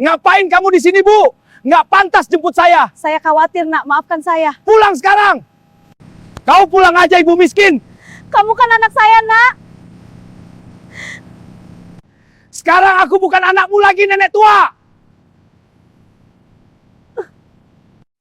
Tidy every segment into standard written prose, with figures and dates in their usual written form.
Ngapain kamu di sini, Bu? Nggak pantas jemput saya. Saya khawatir, Nak. Maafkan saya. Pulang sekarang. Kau pulang aja, ibu miskin. Kamu kan anak saya, Nak. Sekarang aku bukan anakmu lagi, nenek tua.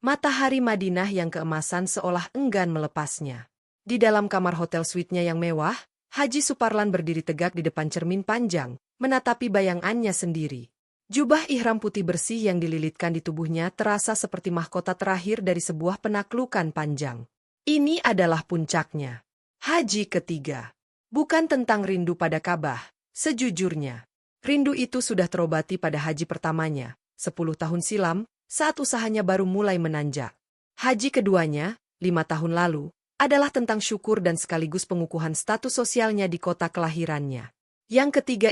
Matahari Madinah yang keemasan seolah enggan melepasnya. Di dalam kamar hotel suite-nya yang mewah, Haji Suparlan berdiri tegak di depan cermin panjang, menatapi bayangannya sendiri. Jubah ihram putih bersih yang dililitkan di tubuhnya terasa seperti mahkota terakhir dari sebuah penaklukan panjang. Ini adalah puncaknya. Haji ketiga. Bukan tentang rindu pada Ka'bah, sejujurnya. Rindu itu sudah terobati pada haji pertamanya, 10 tahun silam, saat usahanya baru mulai menanjak. Haji keduanya, 5 tahun lalu, adalah tentang syukur dan sekaligus pengukuhan status sosialnya di kota kelahirannya. Yang ketiga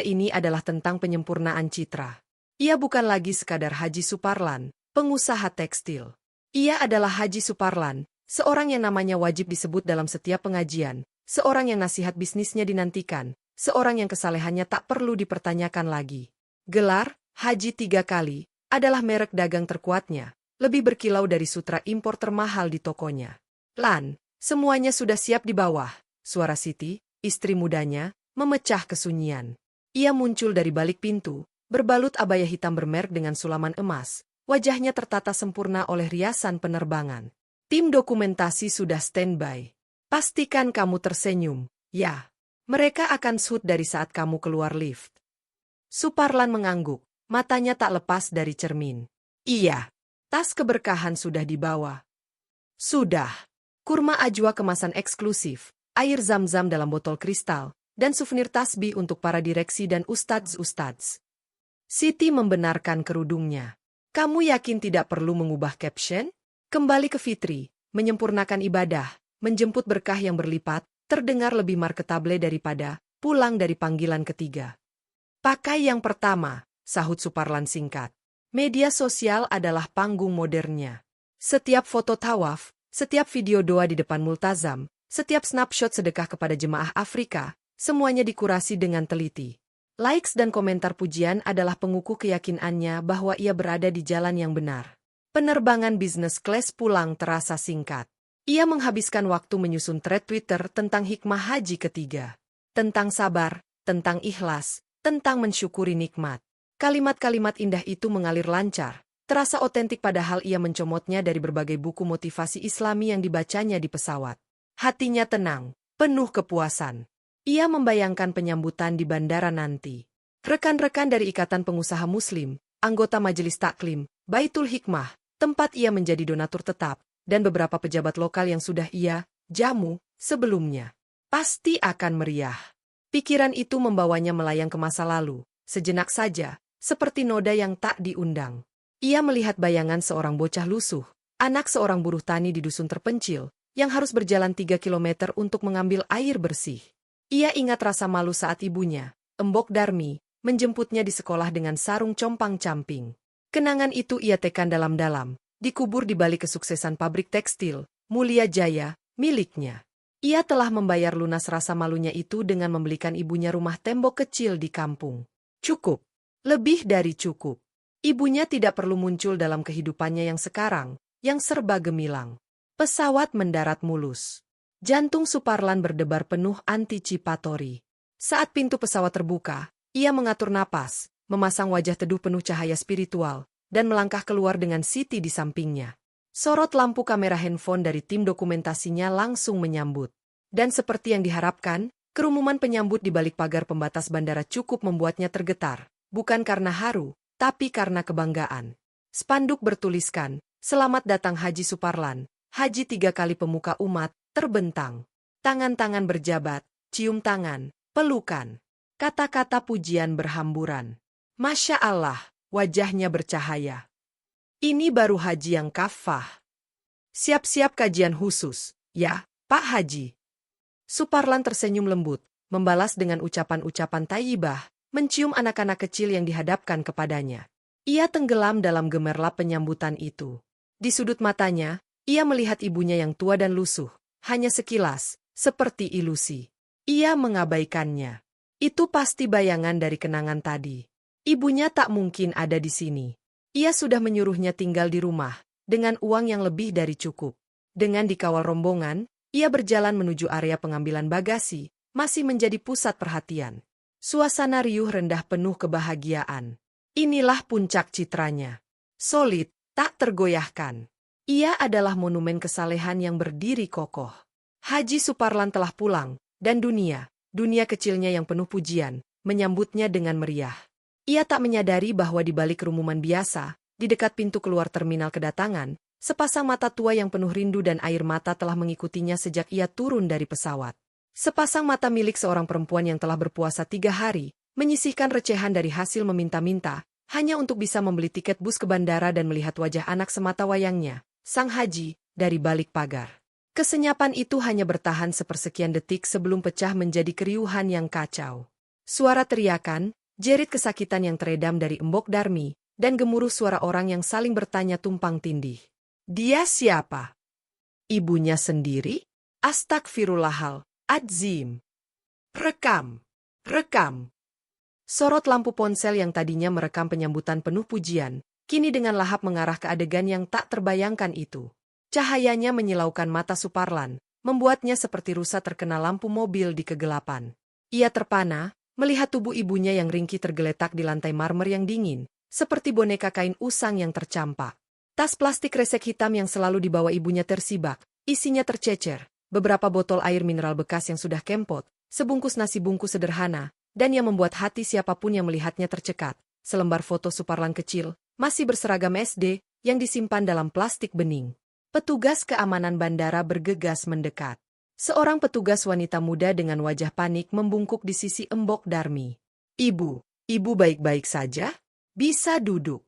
ini adalah tentang penyempurnaan citra. Ia bukan lagi sekadar Haji Suparlan, pengusaha tekstil. Ia adalah Haji Suparlan, seorang yang namanya wajib disebut dalam setiap pengajian, seorang yang nasihat bisnisnya dinantikan, seorang yang kesalehannya tak perlu dipertanyakan lagi. Gelar, Haji 3 kali, adalah merek dagang terkuatnya, lebih berkilau dari sutra impor termahal di tokonya. Lan, semuanya sudah siap di bawah. Suara Siti, istri mudanya, memecah kesunyian. Ia muncul dari balik pintu, berbalut abaya hitam bermerk dengan sulaman emas, wajahnya tertata sempurna oleh riasan penerbangan. Tim dokumentasi sudah standby. Pastikan kamu tersenyum, ya. Mereka akan shoot dari saat kamu keluar lift. Suparlan mengangguk. Matanya tak lepas dari cermin. Iya, tas keberkahan sudah dibawa. Sudah. Kurma ajwa kemasan eksklusif, air zam-zam dalam botol kristal, dan souvenir tasbih untuk para direksi dan ustadz-ustadz. Siti membenarkan kerudungnya. Kamu yakin tidak perlu mengubah caption? Kembali ke Fitri, menyempurnakan ibadah, menjemput berkah yang berlipat, terdengar lebih marketable daripada pulang dari panggilan ketiga. Pakai yang pertama. Sahut Suparlan singkat. Media sosial adalah panggung modernnya. Setiap foto tawaf, setiap video doa di depan multazam, setiap snapshot sedekah kepada jemaah Afrika, semuanya dikurasi dengan teliti. Likes dan komentar pujian adalah pengukuh keyakinannya bahwa ia berada di jalan yang benar. Penerbangan bisnis kelas pulang terasa singkat. Ia menghabiskan waktu menyusun thread Twitter tentang hikmah haji ketiga. Tentang sabar, tentang ikhlas, tentang mensyukuri nikmat. Kalimat-kalimat indah itu mengalir lancar, terasa otentik padahal ia mencomotnya dari berbagai buku motivasi Islami yang dibacanya di pesawat. Hatinya tenang, penuh kepuasan. Ia membayangkan penyambutan di bandara nanti. Rekan-rekan dari Ikatan Pengusaha Muslim, anggota Majelis Taklim, Baitul Hikmah, tempat ia menjadi donatur tetap, dan beberapa pejabat lokal yang sudah ia jamu sebelumnya. Pasti akan meriah. Pikiran itu membawanya melayang ke masa lalu, sejenak saja, seperti noda yang tak diundang. Ia melihat bayangan seorang bocah lusuh, anak seorang buruh tani di dusun terpencil, yang harus berjalan 3 kilometer untuk mengambil air bersih. Ia ingat rasa malu saat ibunya, Embok Darmi, menjemputnya di sekolah dengan sarung compang-camping. Kenangan itu ia tekan dalam-dalam, dikubur di balik kesuksesan pabrik tekstil, Mulia Jaya, miliknya. Ia telah membayar lunas rasa malunya itu dengan membelikan ibunya rumah tembok kecil di kampung. Cukup. Lebih dari cukup. Ibunya tidak perlu muncul dalam kehidupannya yang sekarang, yang serba gemilang. Pesawat mendarat mulus. Jantung Suparlan berdebar penuh antisipatori. Saat pintu pesawat terbuka, ia mengatur napas, memasang wajah teduh penuh cahaya spiritual, dan melangkah keluar dengan Siti di sampingnya. Sorot lampu kamera handphone dari tim dokumentasinya langsung menyambut. Dan seperti yang diharapkan, kerumunan penyambut di balik pagar pembatas bandara cukup membuatnya tergetar. Bukan karena haru, tapi karena kebanggaan. Spanduk bertuliskan, "Selamat datang Haji Suparlan, Haji 3 kali pemuka umat," terbentang. Tangan-tangan berjabat, cium tangan, pelukan. Kata-kata pujian berhamburan. Masya Allah, wajahnya bercahaya. Ini baru haji yang kafah. Siap-siap kajian khusus, ya, Pak Haji. Suparlan tersenyum lembut, membalas dengan ucapan-ucapan thayyibah, mencium anak-anak kecil yang dihadapkan kepadanya. Ia tenggelam dalam gemerlap penyambutan itu. Di sudut matanya, ia melihat ibunya yang tua dan lusuh, hanya sekilas, seperti ilusi. Ia mengabaikannya. Itu pasti bayangan dari kenangan tadi. Ibunya tak mungkin ada di sini. Ia sudah menyuruhnya tinggal di rumah, dengan uang yang lebih dari cukup. Dengan dikawal rombongan, ia berjalan menuju area pengambilan bagasi, masih menjadi pusat perhatian. Suasana riuh rendah penuh kebahagiaan. Inilah puncak citranya. Solid, tak tergoyahkan. Ia adalah monumen kesalehan yang berdiri kokoh. Haji Suparlan telah pulang, dan dunia kecilnya yang penuh pujian, menyambutnya dengan meriah. Ia tak menyadari bahwa di balik kerumunan biasa, di dekat pintu keluar terminal kedatangan, sepasang mata tua yang penuh rindu dan air mata telah mengikutinya sejak ia turun dari pesawat. Sepasang mata milik seorang perempuan yang telah berpuasa 3 hari, menyisihkan recehan dari hasil meminta-minta, hanya untuk bisa membeli tiket bus ke bandara dan melihat wajah anak semata wayangnya, sang haji, dari balik pagar. Kesenyapan itu hanya bertahan sepersekian detik sebelum pecah menjadi keriuhan yang kacau. Suara teriakan, jerit kesakitan yang teredam dari Embok Darmi, dan gemuruh suara orang yang saling bertanya tumpang tindih. Dia siapa? Ibunya sendiri? Astagfirullahal-adzim. Rekam. Sorot lampu ponsel yang tadinya merekam penyambutan penuh pujian, kini dengan lahap mengarah ke adegan yang tak terbayangkan itu. Cahayanya menyilaukan mata Suparlan, membuatnya seperti rusa terkena lampu mobil di kegelapan. Ia terpana, melihat tubuh ibunya yang ringkih tergeletak di lantai marmer yang dingin, seperti boneka kain usang yang tercampak. Tas plastik resek hitam yang selalu dibawa ibunya tersibak, isinya tercecer, beberapa botol air mineral bekas yang sudah kempot, sebungkus nasi bungkus sederhana, dan yang membuat hati siapapun yang melihatnya tercekat, selembar foto Suparlan kecil, masih berseragam SD, yang disimpan dalam plastik bening. Petugas keamanan bandara bergegas mendekat. Seorang petugas wanita muda dengan wajah panik membungkuk di sisi Embok Darmi. Ibu baik-baik saja? Bisa duduk.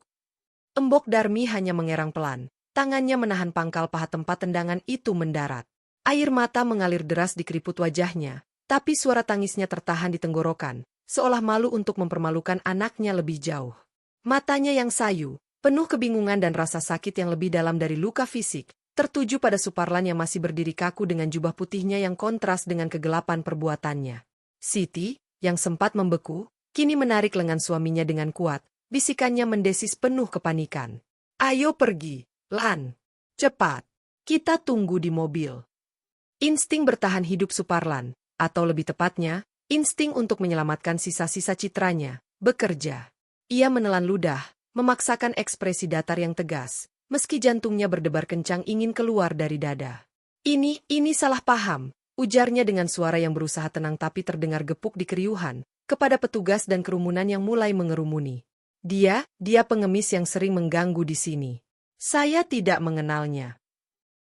Embok Darmi hanya mengerang pelan, tangannya menahan pangkal paha tempat tendangan itu mendarat. Air mata mengalir deras di keriput wajahnya, tapi suara tangisnya tertahan di tenggorokan, seolah malu untuk mempermalukan anaknya lebih jauh. Matanya yang sayu, penuh kebingungan dan rasa sakit yang lebih dalam dari luka fisik, tertuju pada Suparlan yang masih berdiri kaku dengan jubah putihnya yang kontras dengan kegelapan perbuatannya. Siti, yang sempat membeku, kini menarik lengan suaminya dengan kuat, bisikannya mendesis penuh kepanikan. Ayo pergi, Lan. Cepat. Kita tunggu di mobil. Insting bertahan hidup Suparlan, atau lebih tepatnya, insting untuk menyelamatkan sisa-sisa citranya, bekerja. Ia menelan ludah, memaksakan ekspresi datar yang tegas, meski jantungnya berdebar kencang ingin keluar dari dada. Ini salah paham, ujarnya dengan suara yang berusaha tenang tapi terdengar gepuk di keriuhan, kepada petugas dan kerumunan yang mulai mengerumuni. Dia pengemis yang sering mengganggu di sini. Saya tidak mengenalnya.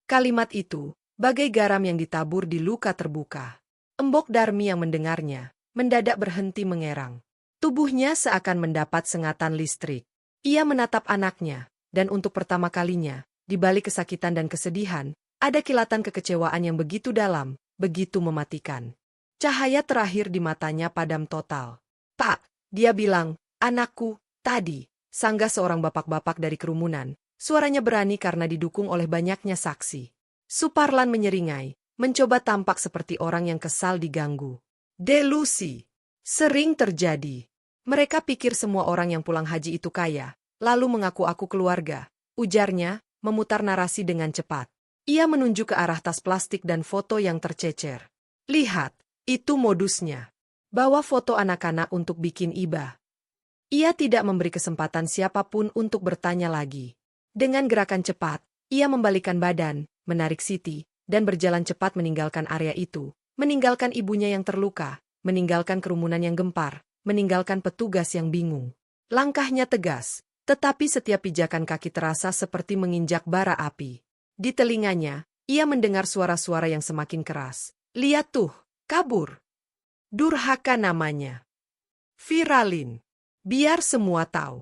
Kalimat itu, bagai garam yang ditabur di luka terbuka. Embok Darmi yang mendengarnya, mendadak berhenti mengerang. Tubuhnya seakan mendapat sengatan listrik. Ia menatap anaknya, dan untuk pertama kalinya, di balik kesakitan dan kesedihan, ada kilatan kekecewaan yang begitu dalam, begitu mematikan. Cahaya terakhir di matanya padam total. Pak, dia bilang, anakku, tadi, sanggah seorang bapak-bapak dari kerumunan, suaranya berani karena didukung oleh banyaknya saksi. Suparlan menyeringai, mencoba tampak seperti orang yang kesal diganggu. Delusi. Sering terjadi. Mereka pikir semua orang yang pulang haji itu kaya, lalu mengaku-aku keluarga, ujarnya, memutar narasi dengan cepat. Ia menunjuk ke arah tas plastik dan foto yang tercecer. Lihat, itu modusnya. Bawa foto anak-anak untuk bikin iba. Ia tidak memberi kesempatan siapapun untuk bertanya lagi. Dengan gerakan cepat, ia membalikkan badan, menarik Siti, dan berjalan cepat meninggalkan area itu, meninggalkan ibunya yang terluka, meninggalkan kerumunan yang gempar, meninggalkan petugas yang bingung. Langkahnya tegas, tetapi setiap pijakan kaki terasa seperti menginjak bara api. Di telinganya, ia mendengar suara-suara yang semakin keras. Lihat tuh, kabur. Durhaka namanya. Viralin. Biar semua tahu.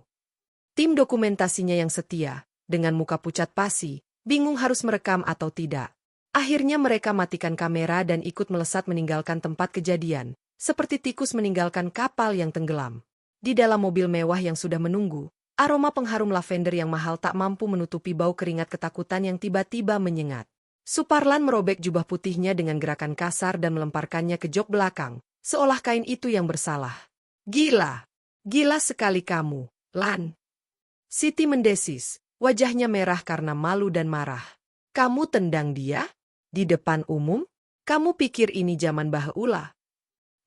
Tim dokumentasinya yang setia, dengan muka pucat pasi, bingung harus merekam atau tidak. Akhirnya mereka matikan kamera dan ikut melesat meninggalkan tempat kejadian, seperti tikus meninggalkan kapal yang tenggelam. Di dalam mobil mewah yang sudah menunggu, aroma pengharum lavender yang mahal tak mampu menutupi bau keringat ketakutan yang tiba-tiba menyengat. Suparlan merobek jubah putihnya dengan gerakan kasar dan melemparkannya ke jok belakang, seolah kain itu yang bersalah. Gila! Gila sekali kamu, Lan. Siti mendesis, wajahnya merah karena malu dan marah. Kamu tendang dia? Di depan umum? Kamu pikir ini zaman bahula?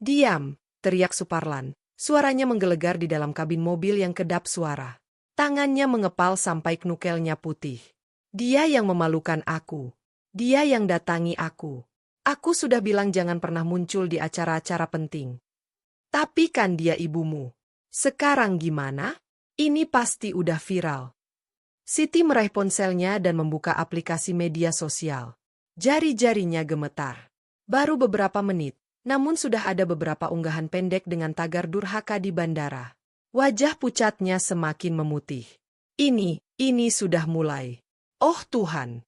Diam, teriak Suparlan. Suaranya menggelegar di dalam kabin mobil yang kedap suara. Tangannya mengepal sampai knukelnya putih. Dia yang memalukan aku. Dia yang datangi aku. Aku sudah bilang jangan pernah muncul di acara-acara penting. Tapi kan dia ibumu. Sekarang gimana? Ini pasti udah viral. Siti meraih ponselnya dan membuka aplikasi media sosial. Jari-jarinya gemetar. Baru beberapa menit, namun sudah ada beberapa unggahan pendek dengan tagar durhaka di bandara. Wajah pucatnya semakin memutih. Ini sudah mulai. Oh Tuhan!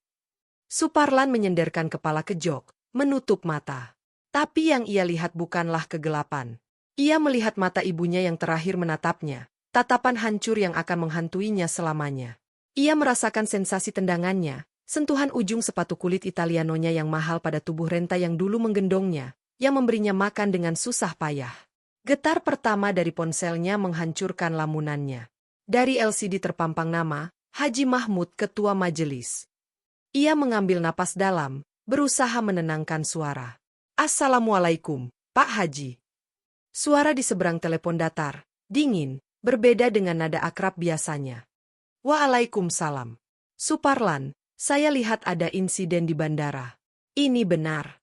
Suparlan menyenderkan kepala ke jok, menutup mata. Tapi yang ia lihat bukanlah kegelapan. Ia melihat mata ibunya yang terakhir menatapnya, tatapan hancur yang akan menghantuinya selamanya. Ia merasakan sensasi tendangannya, sentuhan ujung sepatu kulit Italianonya yang mahal pada tubuh Renta yang dulu menggendongnya, yang memberinya makan dengan susah payah. Getar pertama dari ponselnya menghancurkan lamunannya. Dari LCD terpampang nama, Haji Mahmud Ketua Majelis. Ia mengambil napas dalam, berusaha menenangkan suara. Assalamualaikum, Pak Haji. Suara di seberang telepon datar, dingin, berbeda dengan nada akrab biasanya. Waalaikumsalam. Suparlan, saya lihat ada insiden di bandara. Ini benar.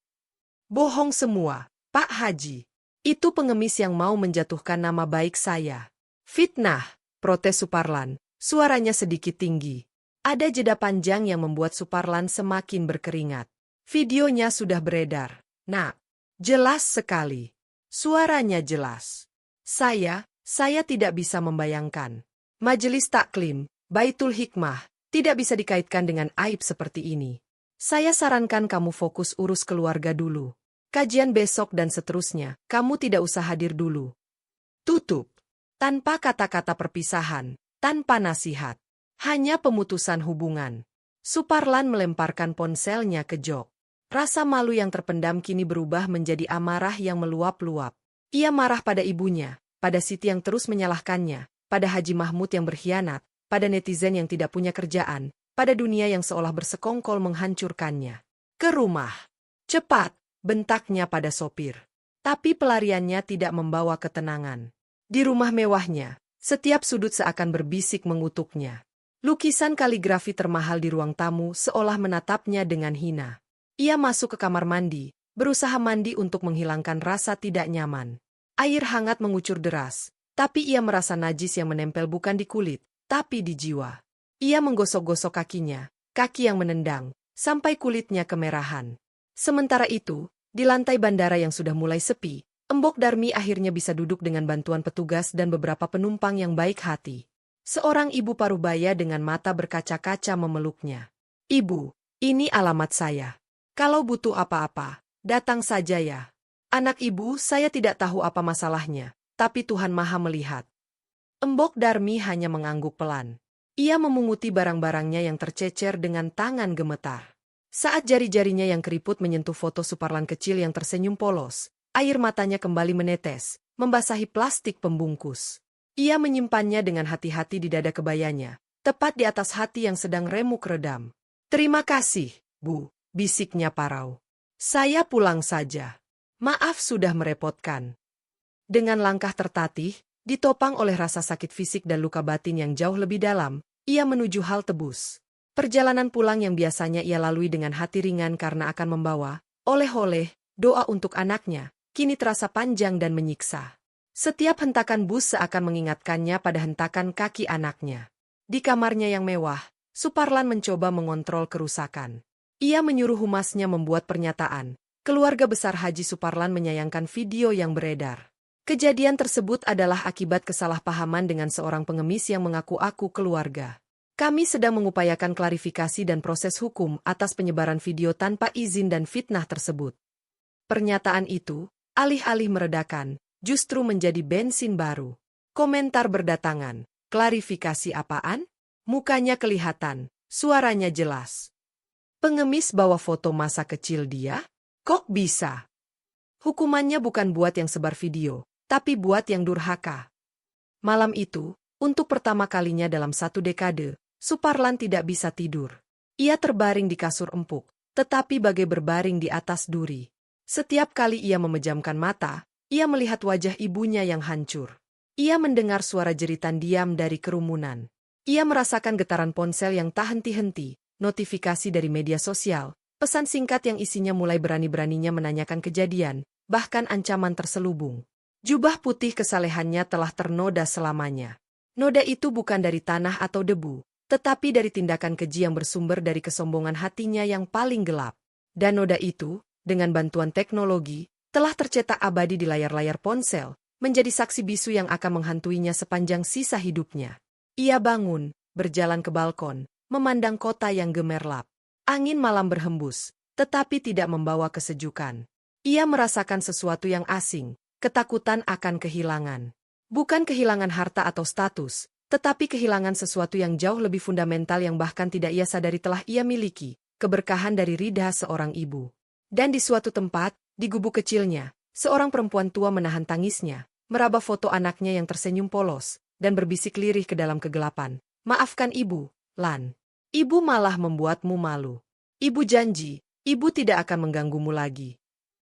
Bohong semua, Pak Haji. Itu pengemis yang mau menjatuhkan nama baik saya. Fitnah, protes Suparlan, suaranya sedikit tinggi. Ada jeda panjang yang membuat Suparlan semakin berkeringat. Videonya sudah beredar. Nah, jelas sekali. Suaranya jelas. Saya tidak bisa membayangkan. Majelis Taklim, Baitul Hikmah, tidak bisa dikaitkan dengan aib seperti ini. Saya sarankan kamu fokus urus keluarga dulu. Kajian besok dan seterusnya, kamu tidak usah hadir dulu. Tutup. Tanpa kata-kata perpisahan, tanpa nasihat. Hanya pemutusan hubungan. Suparlan melemparkan ponselnya ke jok. Rasa malu yang terpendam kini berubah menjadi amarah yang meluap-luap. Ia marah pada ibunya, pada Siti yang terus menyalahkannya, pada Haji Mahmud yang berkhianat, pada netizen yang tidak punya kerjaan, pada dunia yang seolah bersekongkol menghancurkannya. Ke rumah. Cepat, bentaknya pada sopir. Tapi pelariannya tidak membawa ketenangan. Di rumah mewahnya, setiap sudut seakan berbisik mengutuknya. Lukisan kaligrafi termahal di ruang tamu seolah menatapnya dengan hina. Ia masuk ke kamar mandi, berusaha mandi untuk menghilangkan rasa tidak nyaman. Air hangat mengucur deras, tapi ia merasa najis yang menempel bukan di kulit, tapi di jiwa. Ia menggosok-gosok kakinya, kaki yang menendang, sampai kulitnya kemerahan. Sementara itu, di lantai bandara yang sudah mulai sepi, Embok Darmi akhirnya bisa duduk dengan bantuan petugas dan beberapa penumpang yang baik hati. Seorang ibu parubaya dengan mata berkaca-kaca memeluknya. Ibu, ini alamat saya. Kalau butuh apa-apa, datang saja ya. Anak ibu, saya tidak tahu apa masalahnya, tapi Tuhan Maha melihat. Embok Darmi hanya mengangguk pelan. Ia memunguti barang-barangnya yang tercecer dengan tangan gemetar. Saat jari-jarinya yang keriput menyentuh foto Suparlan kecil yang tersenyum polos, air matanya kembali menetes, membasahi plastik pembungkus. Ia menyimpannya dengan hati-hati di dada kebayanya, tepat di atas hati yang sedang remuk redam. Terima kasih, Bu. Bisiknya parau. Saya pulang saja. Maaf sudah merepotkan. Dengan langkah tertatih, ditopang oleh rasa sakit fisik dan luka batin yang jauh lebih dalam, ia menuju hal tebus. Perjalanan pulang yang biasanya ia lalui dengan hati ringan karena akan membawa oleh-oleh, doa untuk anaknya, kini terasa panjang dan menyiksa. Setiap hentakan bus seakan mengingatkannya pada hentakan kaki anaknya. Di kamarnya yang mewah, Suparlan mencoba mengontrol kerusakan. Ia menyuruh humasnya membuat pernyataan. Keluarga besar Haji Suparlan menyayangkan video yang beredar. Kejadian tersebut adalah akibat kesalahpahaman dengan seorang pengemis yang mengaku-aku keluarga. Kami sedang mengupayakan klarifikasi dan proses hukum atas penyebaran video tanpa izin dan fitnah tersebut. Pernyataan itu, alih-alih meredakan, justru menjadi bensin baru. Komentar berdatangan. Klarifikasi apaan? Mukanya kelihatan, suaranya jelas. Pengemis bawa foto masa kecil dia? Kok bisa? Hukumannya bukan buat yang sebar video, tapi buat yang durhaka. Malam itu, untuk pertama kalinya dalam 1 dekade, Suparlan tidak bisa tidur. Ia terbaring di kasur empuk, tetapi bagai berbaring di atas duri. Setiap kali ia memejamkan mata, ia melihat wajah ibunya yang hancur. Ia mendengar suara jeritan diam dari kerumunan. Ia merasakan getaran ponsel yang tak henti-henti, notifikasi dari media sosial, pesan singkat yang isinya mulai berani-beraninya menanyakan kejadian, bahkan ancaman terselubung. Jubah putih kesalehannya telah ternoda selamanya. Noda itu bukan dari tanah atau debu, tetapi dari tindakan keji yang bersumber dari kesombongan hatinya yang paling gelap. Dan noda itu, dengan bantuan teknologi, telah tercetak abadi di layar-layar ponsel, menjadi saksi bisu yang akan menghantuinya sepanjang sisa hidupnya. Ia bangun, berjalan ke balkon, memandang kota yang gemerlap. Angin malam berhembus, tetapi tidak membawa kesejukan. Ia merasakan sesuatu yang asing, ketakutan akan kehilangan. Bukan kehilangan harta atau status, tetapi kehilangan sesuatu yang jauh lebih fundamental yang bahkan tidak ia sadari telah ia miliki, keberkahan dari ridha seorang ibu. Dan di suatu tempat, di gubuk kecilnya, seorang perempuan tua menahan tangisnya, meraba foto anaknya yang tersenyum polos, dan berbisik lirih ke dalam kegelapan. Maafkan ibu, Lan. Ibu malah membuatmu malu. Ibu janji, ibu tidak akan mengganggumu lagi.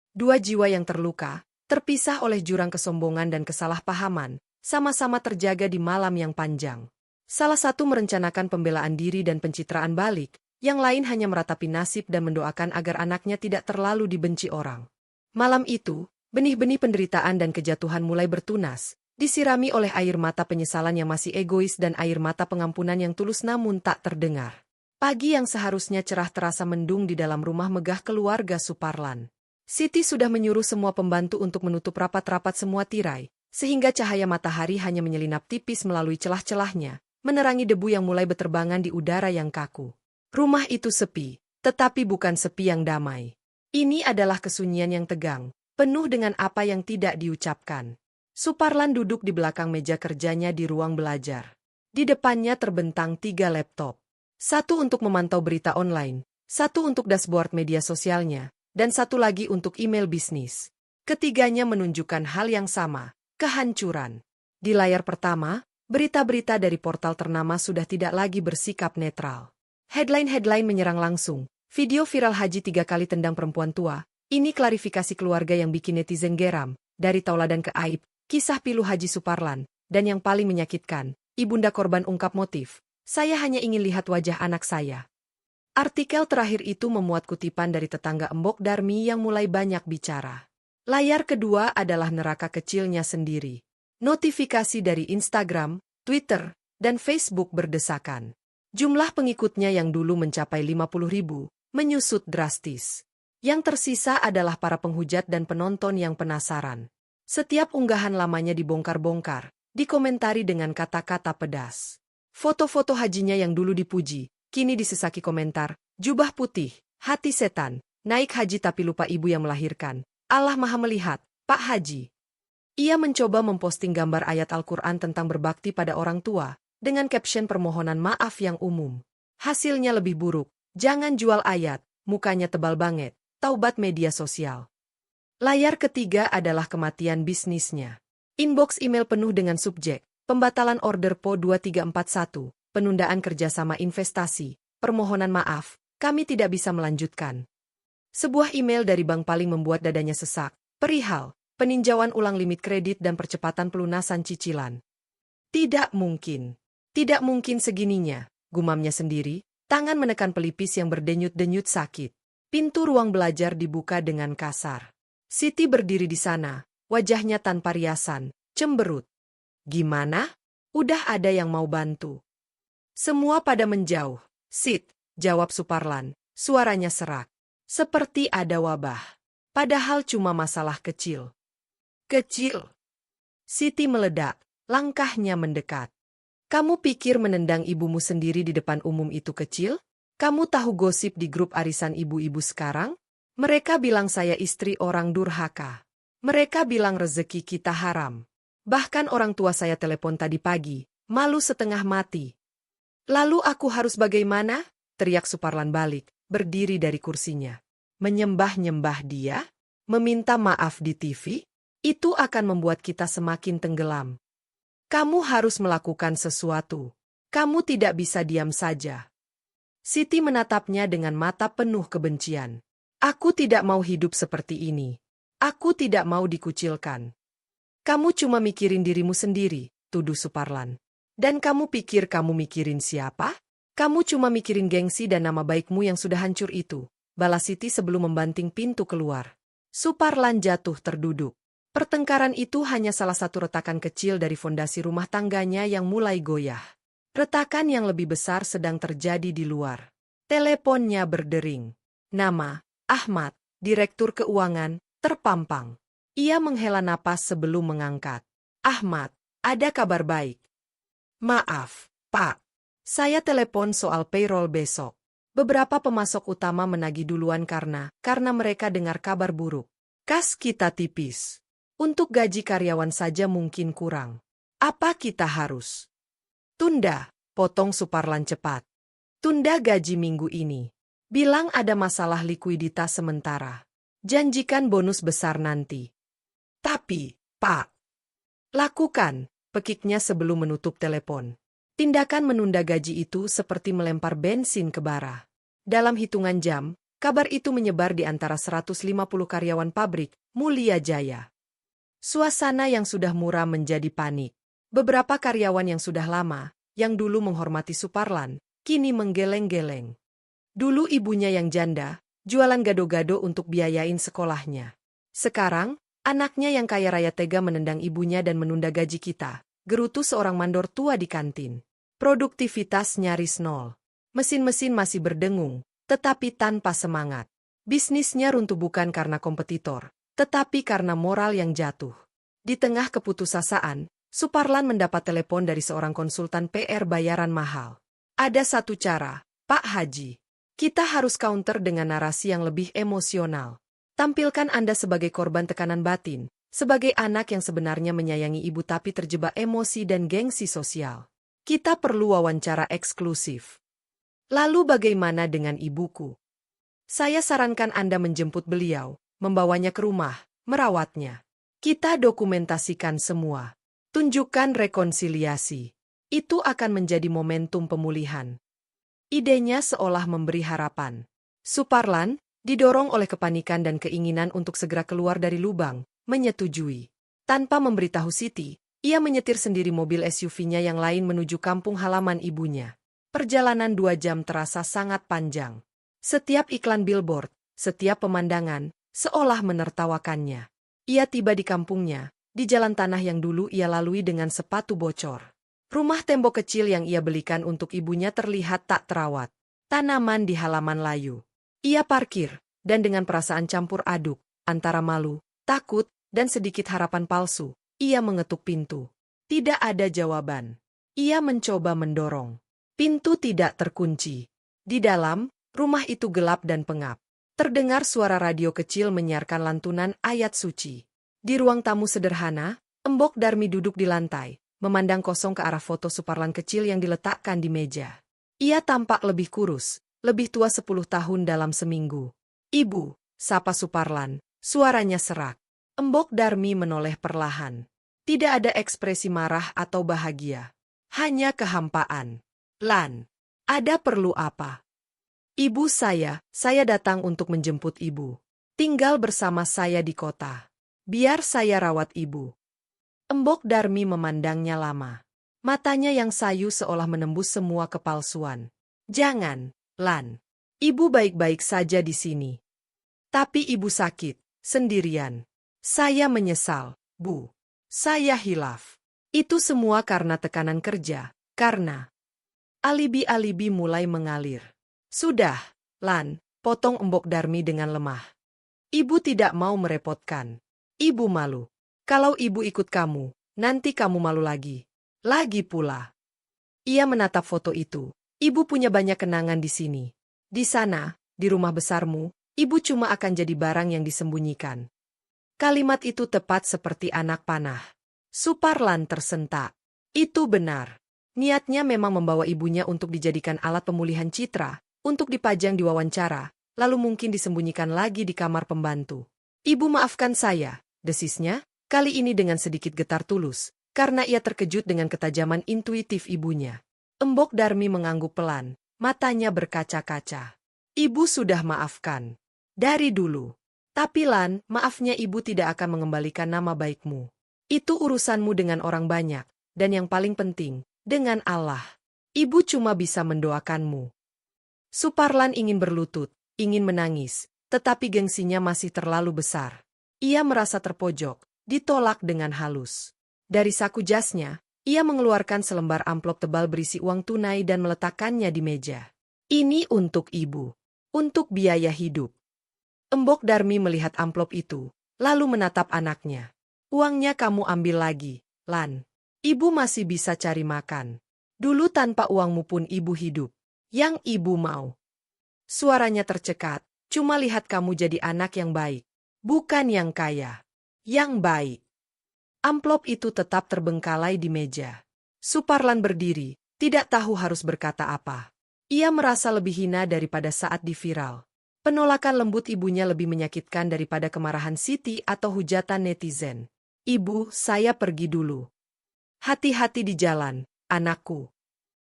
Dua jiwa yang terluka, terpisah oleh jurang kesombongan dan kesalahpahaman, sama-sama terjaga di malam yang panjang. Salah satu merencanakan pembelaan diri dan pencitraan balik, yang lain hanya meratapi nasib dan mendoakan agar anaknya tidak terlalu dibenci orang. Malam itu, benih-benih penderitaan dan kejatuhan mulai bertunas, disirami oleh air mata penyesalan yang masih egois dan air mata pengampunan yang tulus namun tak terdengar. Pagi yang seharusnya cerah terasa mendung di dalam rumah megah keluarga Suparlan. Siti sudah menyuruh semua pembantu untuk menutup rapat-rapat semua tirai, sehingga cahaya matahari hanya menyelinap tipis melalui celah-celahnya, menerangi debu yang mulai berterbangan di udara yang kaku. Rumah itu sepi, tetapi bukan sepi yang damai. Ini adalah kesunyian yang tegang, penuh dengan apa yang tidak diucapkan. Suparlan duduk di belakang meja kerjanya di ruang belajar. Di depannya terbentang 3 laptop. Satu untuk memantau berita online, satu untuk dashboard media sosialnya, dan satu lagi untuk email bisnis. Ketiganya menunjukkan hal yang sama. Kehancuran. Di layar pertama, berita-berita dari portal ternama sudah tidak lagi bersikap netral. Headline-headline menyerang langsung. Video viral Haji 3 kali tendang perempuan tua. Ini klarifikasi keluarga yang bikin netizen geram. Dari tauladan ke aib, kisah pilu Haji Suparlan. Dan yang paling menyakitkan, ibunda korban ungkap motif. Saya hanya ingin lihat wajah anak saya. Artikel terakhir itu memuat kutipan dari tetangga Embok Darmi yang mulai banyak bicara. Layar kedua adalah neraka kecilnya sendiri. Notifikasi dari Instagram, Twitter, dan Facebook berdesakan. Jumlah pengikutnya yang dulu mencapai 50.000, menyusut drastis. Yang tersisa adalah para penghujat dan penonton yang penasaran. Setiap unggahan lamanya dibongkar-bongkar, dikomentari dengan kata-kata pedas. Foto-foto hajinya yang dulu dipuji, kini disesaki komentar, jubah putih, hati setan, naik haji tapi lupa ibu yang melahirkan. Allah Maha Melihat, Pak Haji. Ia mencoba memposting gambar ayat Al-Quran tentang berbakti pada orang tua, dengan caption permohonan maaf yang umum. Hasilnya lebih buruk, jangan jual ayat, mukanya tebal banget, taubat media sosial. Layar ketiga adalah kematian bisnisnya. Inbox email penuh dengan subjek, pembatalan order PO 2341, penundaan kerjasama investasi, permohonan maaf, kami tidak bisa melanjutkan. Sebuah email dari bank paling membuat dadanya sesak, perihal, peninjauan ulang limit kredit dan percepatan pelunasan cicilan. Tidak mungkin segininya, gumamnya sendiri, tangan menekan pelipis yang berdenyut-denyut sakit. Pintu ruang belajar dibuka dengan kasar. Siti berdiri di sana, wajahnya tanpa riasan, cemberut. Gimana? Udah ada yang mau bantu. Semua pada menjauh. Sit, jawab Suparlan, suaranya serak. Seperti ada wabah. Padahal cuma masalah kecil. Kecil. Siti meledak, langkahnya mendekat. Kamu pikir menendang ibumu sendiri di depan umum itu kecil? Kamu tahu gosip di grup arisan ibu-ibu sekarang? Mereka bilang saya istri orang durhaka. Mereka bilang rezeki kita haram. Bahkan orang tua saya telepon tadi pagi, malu setengah mati. Lalu aku harus bagaimana? Teriak Suparlan balik, berdiri dari kursinya. Menyembah-nyembah dia? Meminta maaf di TV? Itu akan membuat kita semakin tenggelam. Kamu harus melakukan sesuatu. Kamu tidak bisa diam saja. Siti menatapnya dengan mata penuh kebencian. Aku tidak mau hidup seperti ini. Aku tidak mau dikucilkan. Kamu cuma mikirin dirimu sendiri, tuduh Suparlan. Dan kamu pikir kamu mikirin siapa? Kamu cuma mikirin gengsi dan nama baikmu yang sudah hancur itu, balas Siti sebelum membanting pintu keluar. Suparlan jatuh terduduk. Pertengkaran itu hanya salah satu retakan kecil dari fondasi rumah tangganya yang mulai goyah. Retakan yang lebih besar sedang terjadi di luar. Teleponnya berdering. Nama, Ahmad, Direktur Keuangan, terpampang. Ia menghela napas sebelum mengangkat. Ahmad, ada kabar baik. Maaf, Pak. Saya telepon soal payroll besok. Beberapa pemasok utama menagih duluan karena mereka dengar kabar buruk. Kas kita tipis. Untuk gaji karyawan saja mungkin kurang. Apa kita harus tunda? Potong Suparlan cepat. Tunda gaji minggu ini. Bilang ada masalah likuiditas sementara. Janjikan bonus besar nanti. Tapi, Pak. Lakukan, pekiknya sebelum menutup telepon. Tindakan menunda gaji itu seperti melempar bensin ke bara. Dalam hitungan jam, kabar itu menyebar di antara 150 karyawan pabrik Mulia Jaya. Suasana yang sudah muram menjadi panik. Beberapa karyawan yang sudah lama, yang dulu menghormati Suparlan, kini menggeleng-geleng. Dulu ibunya yang janda, jualan gado-gado untuk biayain sekolahnya. Sekarang, anaknya yang kaya raya tega menendang ibunya dan menunda gaji kita, gerutu seorang mandor tua di kantin. Produktivitas nyaris nol. Mesin-mesin masih berdengung, tetapi tanpa semangat. Bisnisnya runtuh bukan karena kompetitor, tetapi karena moral yang jatuh. Di tengah keputusasaan, Suparlan mendapat telepon dari seorang konsultan PR bayaran mahal. Ada satu cara, Pak Haji. Kita harus counter dengan narasi yang lebih emosional. Tampilkan Anda sebagai korban tekanan batin, sebagai anak yang sebenarnya menyayangi ibu tapi terjebak emosi dan gengsi sosial. Kita perlu wawancara eksklusif. Lalu bagaimana dengan ibuku? Saya sarankan Anda menjemput beliau, membawanya ke rumah, merawatnya. Kita dokumentasikan semua. Tunjukkan rekonsiliasi. Itu akan menjadi momentum pemulihan. Idenya seolah memberi harapan. Suparlan, didorong oleh kepanikan dan keinginan untuk segera keluar dari lubang, menyetujui. Tanpa memberitahu Siti, ia menyetir sendiri mobil SUV-nya yang lain menuju kampung halaman ibunya. Perjalanan 2 jam terasa sangat panjang. Setiap iklan billboard, setiap pemandangan, seolah menertawakannya. Ia tiba di kampungnya, di jalan tanah yang dulu ia lalui dengan sepatu bocor. Rumah tembok kecil yang ia belikan untuk ibunya terlihat tak terawat. Tanaman di halaman layu. Ia parkir, dan dengan perasaan campur aduk, antara malu, takut, dan sedikit harapan palsu, ia mengetuk pintu. Tidak ada jawaban. Ia mencoba mendorong. Pintu tidak terkunci. Di dalam, rumah itu gelap dan pengap. Terdengar suara radio kecil menyiarkan lantunan ayat suci. Di ruang tamu sederhana, Embok Darmi duduk di lantai, memandang kosong ke arah foto Suparlan kecil yang diletakkan di meja. Ia tampak lebih kurus, lebih tua 10 tahun dalam seminggu. Ibu, sapa Suparlan, suaranya serak. Embok Darmi menoleh perlahan. Tidak ada ekspresi marah atau bahagia. Hanya kehampaan. Lan, ada perlu apa? Ibu saya datang untuk menjemput ibu. Tinggal bersama saya di kota. Biar saya rawat ibu. Embok Darmi memandangnya lama. Matanya yang sayu seolah menembus semua kepalsuan. Jangan, Lan. Ibu baik-baik saja di sini. Tapi ibu sakit, sendirian. Saya menyesal, Bu. Saya hilaf. Itu semua karena tekanan kerja, karena alibi-alibi mulai mengalir. Sudah, Lan, potong Embok Darmi dengan lemah. Ibu tidak mau merepotkan. Ibu malu. Kalau ibu ikut kamu, nanti kamu malu lagi. Lagi pula. Ia menatap foto itu. Ibu punya banyak kenangan di sini. Di sana, di rumah besarmu, ibu cuma akan jadi barang yang disembunyikan. Kalimat itu tepat seperti anak panah. Suparlan tersentak. Itu benar. Niatnya memang membawa ibunya untuk dijadikan alat pemulihan citra, untuk dipajang di wawancara, lalu mungkin disembunyikan lagi di kamar pembantu. Ibu maafkan saya, desisnya, kali ini dengan sedikit getar tulus, karena ia terkejut dengan ketajaman intuitif ibunya. Embok Darmi mengangguk pelan, matanya berkaca-kaca. Ibu sudah maafkan. Dari dulu. Tapi Lan, maafnya ibu tidak akan mengembalikan nama baikmu. Itu urusanmu dengan orang banyak, dan yang paling penting, dengan Allah. Ibu cuma bisa mendoakanmu. Suparlan ingin berlutut, ingin menangis, tetapi gengsinya masih terlalu besar. Ia merasa terpojok, ditolak dengan halus. Dari saku jasnya, ia mengeluarkan selembar amplop tebal berisi uang tunai dan meletakkannya di meja. Ini untuk ibu. Untuk biaya hidup. Embok Darmi melihat amplop itu, lalu menatap anaknya. Uangnya kamu ambil lagi, Lan. Ibu masih bisa cari makan. Dulu tanpa uangmu pun ibu hidup. Yang ibu mau. Suaranya tercekat, cuma lihat kamu jadi anak yang baik. Bukan yang kaya. Yang baik. Amplop itu tetap terbengkalai di meja. Suparlan berdiri, tidak tahu harus berkata apa. Ia merasa lebih hina daripada saat diviral. Penolakan lembut ibunya lebih menyakitkan daripada kemarahan Siti atau hujatan netizen. Ibu, saya pergi dulu. Hati-hati di jalan, anakku.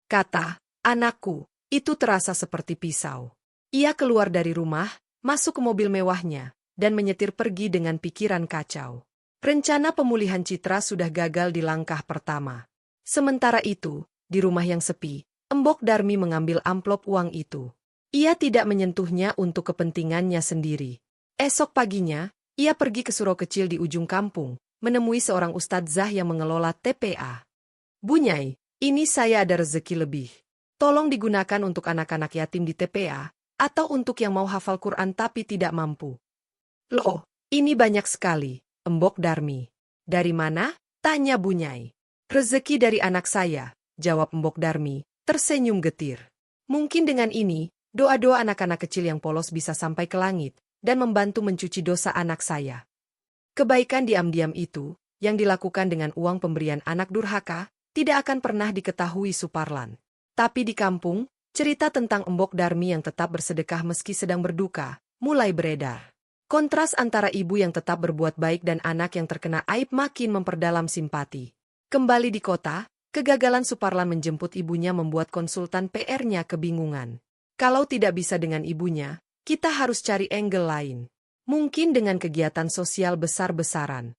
Kata, anakku, itu terasa seperti pisau. Ia keluar dari rumah, masuk ke mobil mewahnya, dan menyetir pergi dengan pikiran kacau. Rencana pemulihan citra sudah gagal di langkah pertama. Sementara itu, di rumah yang sepi, Embok Darmi mengambil amplop uang itu. Ia tidak menyentuhnya untuk kepentingannya sendiri. Esok paginya, ia pergi ke surau kecil di ujung kampung, menemui seorang ustadzah yang mengelola TPA. Bunyai, ini saya ada rezeki lebih. Tolong digunakan untuk anak-anak yatim di TPA, atau untuk yang mau hafal Quran tapi tidak mampu. Loh, ini banyak sekali. Embok Darmi. Dari mana? Tanya Bunyai. Rezeki dari anak saya, jawab Embok Darmi, tersenyum getir. Mungkin dengan ini, doa-doa anak-anak kecil yang polos bisa sampai ke langit, dan membantu mencuci dosa anak saya. Kebaikan diam-diam itu, yang dilakukan dengan uang pemberian anak durhaka, tidak akan pernah diketahui Suparlan. Tapi di kampung, cerita tentang Embok Darmi yang tetap bersedekah meski sedang berduka, mulai beredar. Kontras antara ibu yang tetap berbuat baik dan anak yang terkena aib makin memperdalam simpati. Kembali di kota, kegagalan Suparlan menjemput ibunya membuat konsultan PR-nya kebingungan. Kalau tidak bisa dengan ibunya, kita harus cari angle lain. Mungkin dengan kegiatan sosial besar-besaran.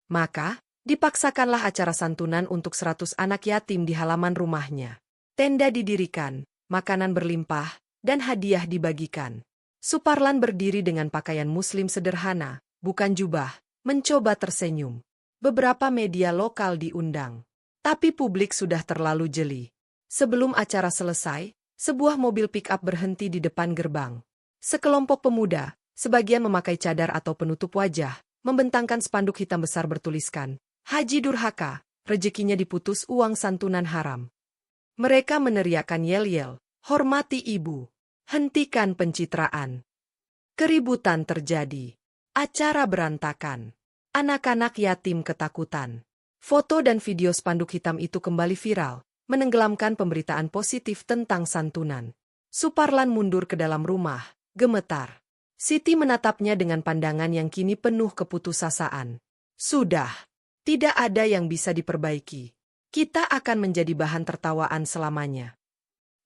Maka, dipaksakanlah acara santunan untuk 100 anak yatim di halaman rumahnya. Tenda didirikan, makanan berlimpah, dan hadiah dibagikan. Suparlan berdiri dengan pakaian muslim sederhana, bukan jubah, mencoba tersenyum. Beberapa media lokal diundang. Tapi publik sudah terlalu jeli. Sebelum acara selesai, sebuah mobil pick-up berhenti di depan gerbang. Sekelompok pemuda, sebagian memakai cadar atau penutup wajah, membentangkan spanduk hitam besar bertuliskan, Haji Durhaka, rezekinya diputus uang santunan haram. Mereka meneriakkan yel-yel, hormati ibu. Hentikan pencitraan. Keributan terjadi. Acara berantakan. Anak-anak yatim ketakutan. Foto dan video spanduk hitam itu kembali viral, menenggelamkan pemberitaan positif tentang santunan. Suparlan mundur ke dalam rumah, gemetar. Siti menatapnya dengan pandangan yang kini penuh keputusasaan. Sudah. Tidak ada yang bisa diperbaiki. Kita akan menjadi bahan tertawaan selamanya.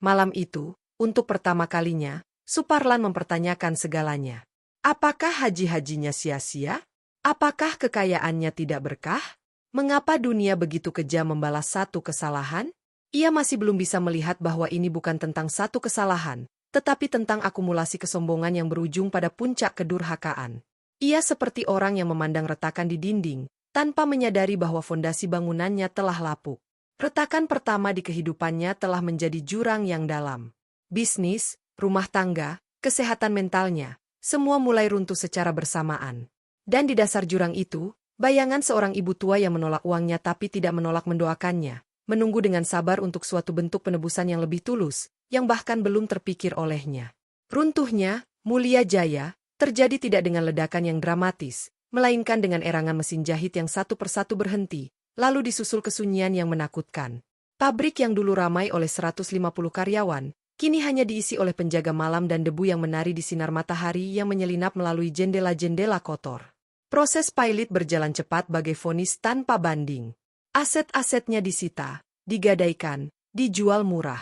Malam itu, untuk pertama kalinya, Suparlan mempertanyakan segalanya. Apakah haji-hajinya sia-sia? Apakah kekayaannya tidak berkah? Mengapa dunia begitu kejam membalas satu kesalahan? Ia masih belum bisa melihat bahwa ini bukan tentang satu kesalahan, tetapi tentang akumulasi kesombongan yang berujung pada puncak kedurhakaan. Ia seperti orang yang memandang retakan di dinding, tanpa menyadari bahwa fondasi bangunannya telah lapuk. Retakan pertama di kehidupannya telah menjadi jurang yang dalam. Bisnis, rumah tangga, kesehatan mentalnya, semua mulai runtuh secara bersamaan. Dan di dasar jurang itu, bayangan seorang ibu tua yang menolak uangnya tapi tidak menolak mendoakannya, menunggu dengan sabar untuk suatu bentuk penebusan yang lebih tulus, yang bahkan belum terpikir olehnya. Runtuhnya, Mulia Jaya, terjadi tidak dengan ledakan yang dramatis, melainkan dengan erangan mesin jahit yang satu persatu berhenti, lalu disusul kesunyian yang menakutkan. Pabrik yang dulu ramai oleh 150 karyawan, kini hanya diisi oleh penjaga malam dan debu yang menari di sinar matahari yang menyelinap melalui jendela-jendela kotor. Proses pilot berjalan cepat bagai vonis tanpa banding. Aset-asetnya disita, digadaikan, dijual murah.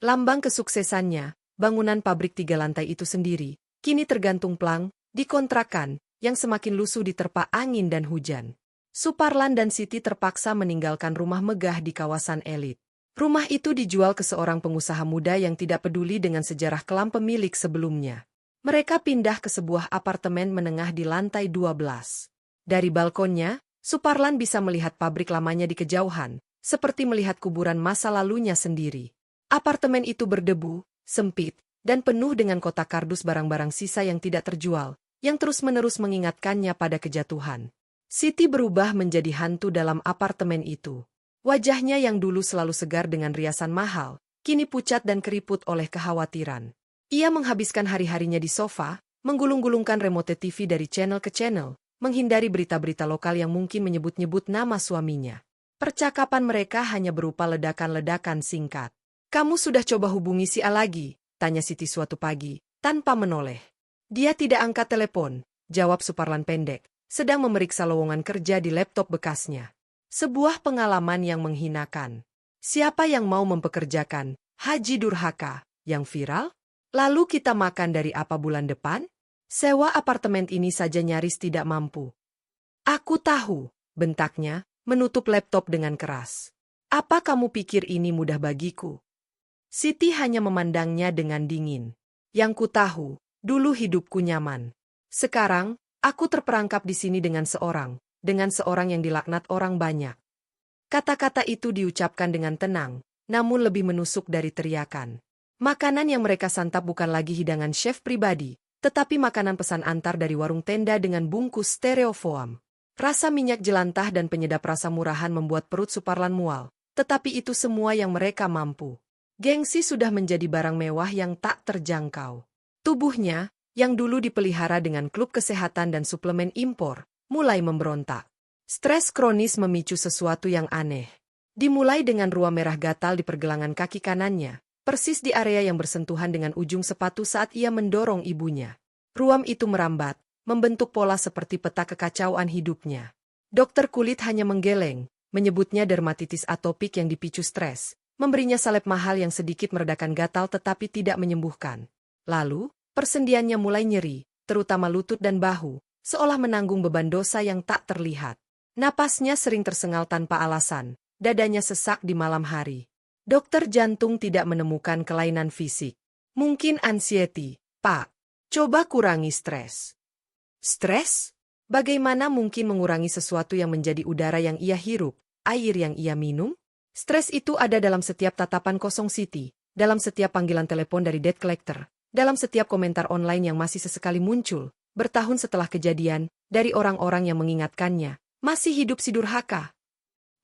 Lambang kesuksesannya, bangunan pabrik 3 lantai itu sendiri, kini tergantung plang, dikontrakan, yang semakin lusuh diterpa angin dan hujan. Suparlan dan Siti terpaksa meninggalkan rumah megah di kawasan elit. Rumah itu dijual ke seorang pengusaha muda yang tidak peduli dengan sejarah kelam pemilik sebelumnya. Mereka pindah ke sebuah apartemen menengah di lantai 12. Dari balkonnya, Suparlan bisa melihat pabrik lamanya di kejauhan, seperti melihat kuburan masa lalunya sendiri. Apartemen itu berdebu, sempit, dan penuh dengan kotak kardus barang-barang sisa yang tidak terjual, yang terus-menerus mengingatkannya pada kejatuhan. Siti berubah menjadi hantu dalam apartemen itu. Wajahnya yang dulu selalu segar dengan riasan mahal, kini pucat dan keriput oleh kekhawatiran. Ia menghabiskan hari-harinya di sofa, menggulung-gulungkan remote TV dari channel ke channel, menghindari berita-berita lokal yang mungkin menyebut-nyebut nama suaminya. Percakapan mereka hanya berupa ledakan-ledakan singkat. "Kamu sudah coba hubungi si A lagi?" tanya Siti suatu pagi, tanpa menoleh. "Dia tidak angkat telepon," jawab Suparlan pendek, sedang memeriksa lowongan kerja di laptop bekasnya. Sebuah pengalaman yang menghinakan. Siapa yang mau mempekerjakan Haji Durhaka yang viral? Lalu kita makan dari apa bulan depan? Sewa apartemen ini saja nyaris tidak mampu. "Aku tahu," bentaknya, menutup laptop dengan keras. "Apa kamu pikir ini mudah bagiku?" Siti hanya memandangnya dengan dingin. "Yang ku tahu, dulu hidupku nyaman. Sekarang, aku terperangkap di sini dengan seorang yang dilaknat orang banyak." Kata-kata itu diucapkan dengan tenang, namun lebih menusuk dari teriakan. Makanan yang mereka santap bukan lagi hidangan chef pribadi, tetapi makanan pesan antar dari warung tenda dengan bungkus stereofoam. Rasa minyak jelantah dan penyedap rasa murahan membuat perut Suparlan mual, tetapi itu semua yang mereka mampu. Gengsi sudah menjadi barang mewah yang tak terjangkau. Tubuhnya, yang dulu dipelihara dengan klub kesehatan dan suplemen impor, mulai memberontak. Stres kronis memicu sesuatu yang aneh. Dimulai dengan ruam merah gatal di pergelangan kaki kanannya, persis di area yang bersentuhan dengan ujung sepatu saat ia mendorong ibunya. Ruam itu merambat, membentuk pola seperti peta kekacauan hidupnya. Dokter kulit hanya menggeleng, menyebutnya dermatitis atopik yang dipicu stres, memberinya salep mahal yang sedikit meredakan gatal tetapi tidak menyembuhkan. Lalu, persendiannya mulai nyeri, terutama lutut dan bahu, seolah menanggung beban dosa yang tak terlihat. Napasnya sering tersengal tanpa alasan, dadanya sesak di malam hari. Dokter jantung tidak menemukan kelainan fisik. "Mungkin anxiety, Pak. Coba kurangi stres." Stres? Bagaimana mungkin mengurangi sesuatu yang menjadi udara yang ia hirup, air yang ia minum? Stres itu ada dalam setiap tatapan kosong Siti, dalam setiap panggilan telepon dari debt collector, dalam setiap komentar online yang masih sesekali muncul, bertahun setelah kejadian, dari orang-orang yang mengingatkannya, masih hidup si Durhaka.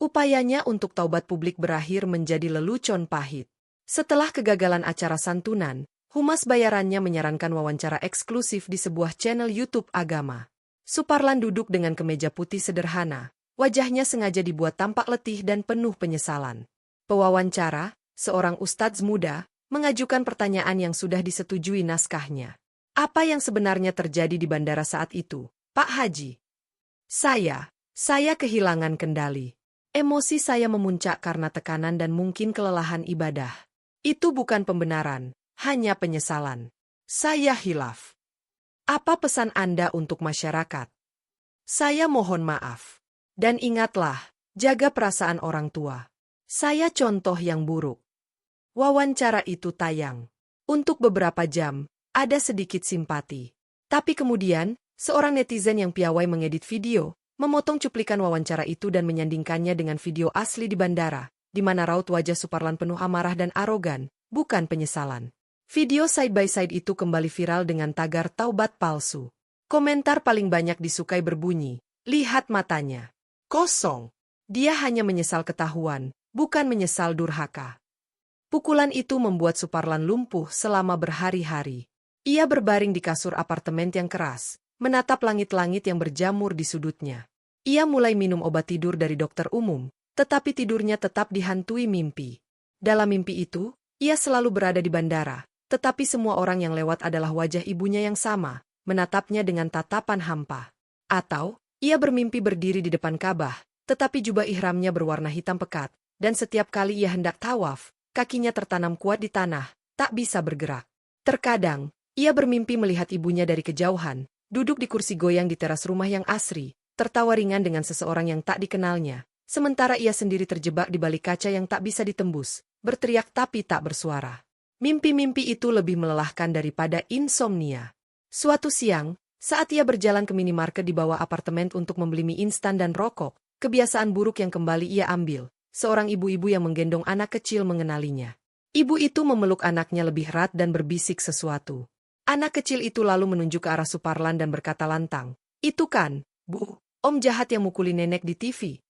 Upayanya untuk taubat publik berakhir menjadi lelucon pahit. Setelah kegagalan acara santunan, humas bayarannya menyarankan wawancara eksklusif di sebuah channel YouTube agama. Suparlan duduk dengan kemeja putih sederhana, wajahnya sengaja dibuat tampak letih dan penuh penyesalan. Pewawancara, seorang ustadz muda, mengajukan pertanyaan yang sudah disetujui naskahnya. "Apa yang sebenarnya terjadi di bandara saat itu, Pak Haji?" Saya kehilangan kendali. Emosi saya memuncak karena tekanan dan mungkin kelelahan ibadah. Itu bukan pembenaran, hanya penyesalan. Saya hilaf. Apa pesan Anda untuk masyarakat? Saya mohon maaf. Dan ingatlah, jaga perasaan orang tua. Saya contoh yang buruk. Wawancara itu tayang. Untuk beberapa jam, ada sedikit simpati. Tapi kemudian, seorang netizen yang piawai mengedit video, memotong cuplikan wawancara itu dan menyandingkannya dengan video asli di bandara, di mana raut wajah Suparlan penuh amarah dan arogan, bukan penyesalan. Video side-by-side itu kembali viral dengan tagar taubat palsu. Komentar paling banyak disukai berbunyi, "Lihat matanya. Kosong. Dia hanya menyesal ketahuan, bukan menyesal durhaka." Pukulan itu membuat Suparlan lumpuh selama berhari-hari. Ia berbaring di kasur apartemen yang keras, menatap langit-langit yang berjamur di sudutnya. Ia mulai minum obat tidur dari dokter umum, tetapi tidurnya tetap dihantui mimpi. Dalam mimpi itu, ia selalu berada di bandara, tetapi semua orang yang lewat adalah wajah ibunya yang sama, menatapnya dengan tatapan hampa. Atau, ia bermimpi berdiri di depan Ka'bah, tetapi jubah ihramnya berwarna hitam pekat, dan setiap kali ia hendak tawaf, kakinya tertanam kuat di tanah, tak bisa bergerak. Terkadang, ia bermimpi melihat ibunya dari kejauhan, duduk di kursi goyang di teras rumah yang asri, tertawa ringan dengan seseorang yang tak dikenalnya, sementara ia sendiri terjebak di balik kaca yang tak bisa ditembus, berteriak tapi tak bersuara. Mimpi-mimpi itu lebih melelahkan daripada insomnia. Suatu siang, saat ia berjalan ke minimarket di bawah apartemen untuk membeli mie instan dan rokok, kebiasaan buruk yang kembali ia ambil. Seorang ibu-ibu yang menggendong anak kecil mengenalinya. Ibu itu memeluk anaknya lebih erat dan berbisik sesuatu. Anak kecil itu lalu menunjuk ke arah Suparlan dan berkata lantang, "Itu kan, Bu, om jahat yang mukuli nenek di TV."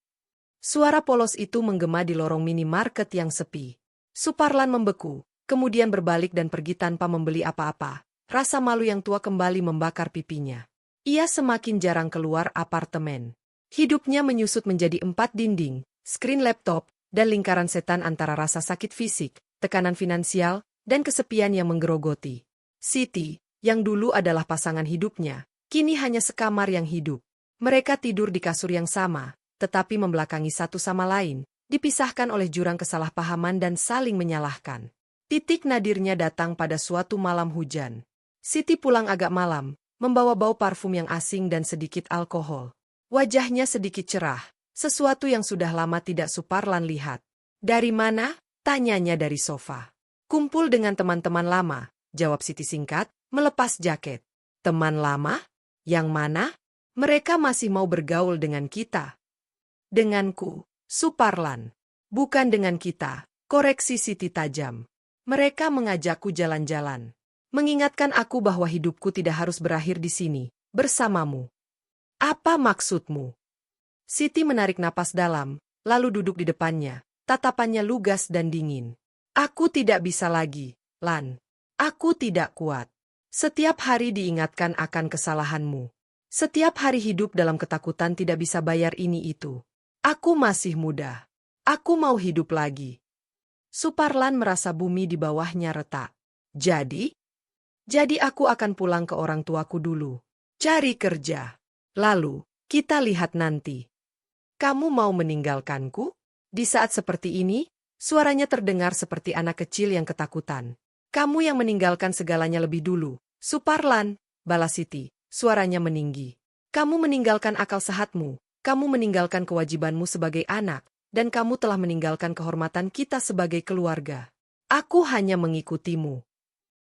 Suara polos itu menggema di lorong minimarket yang sepi. Suparlan membeku, kemudian berbalik dan pergi tanpa membeli apa-apa. Rasa malu yang tua kembali membakar pipinya. Ia semakin jarang keluar apartemen. Hidupnya menyusut menjadi 4 dinding, skrin laptop, dan lingkaran setan antara rasa sakit fisik, tekanan finansial, dan kesepian yang menggerogoti. Siti, yang dulu adalah pasangan hidupnya, kini hanya sekamar yang hidup. Mereka tidur di kasur yang sama, tetapi membelakangi satu sama lain, dipisahkan oleh jurang kesalahpahaman dan saling menyalahkan. Titik nadirnya datang pada suatu malam hujan. Siti pulang agak malam, membawa bau parfum yang asing dan sedikit alkohol. Wajahnya sedikit cerah, sesuatu yang sudah lama tidak Suparlan lihat. "Dari mana?" tanyanya dari sofa. "Kumpul dengan teman-teman lama," jawab Siti singkat, melepas jaket. "Teman lama? Yang mana? Mereka masih mau bergaul dengan kita." "Denganku, Suparlan. Bukan dengan kita," koreksi Siti tajam. "Mereka mengajakku jalan-jalan. Mengingatkan aku bahwa hidupku tidak harus berakhir di sini, bersamamu." "Apa maksudmu?" Siti menarik napas dalam, lalu duduk di depannya, tatapannya lugas dan dingin. "Aku tidak bisa lagi, Lan. Aku tidak kuat. Setiap hari diingatkan akan kesalahanmu. Setiap hari hidup dalam ketakutan tidak bisa bayar ini itu. Aku masih muda. Aku mau hidup lagi." Suparlan merasa bumi di bawahnya retak. Jadi aku akan pulang ke orang tuaku dulu. Cari kerja. Lalu, kita lihat nanti. Kamu mau meninggalkanku?" Di saat seperti ini, suaranya terdengar seperti anak kecil yang ketakutan. "Kamu yang meninggalkan segalanya lebih dulu, Suparlan," balas Siti, suaranya meninggi. "Kamu meninggalkan akal sehatmu, kamu meninggalkan kewajibanmu sebagai anak, dan kamu telah meninggalkan kehormatan kita sebagai keluarga. Aku hanya mengikutimu."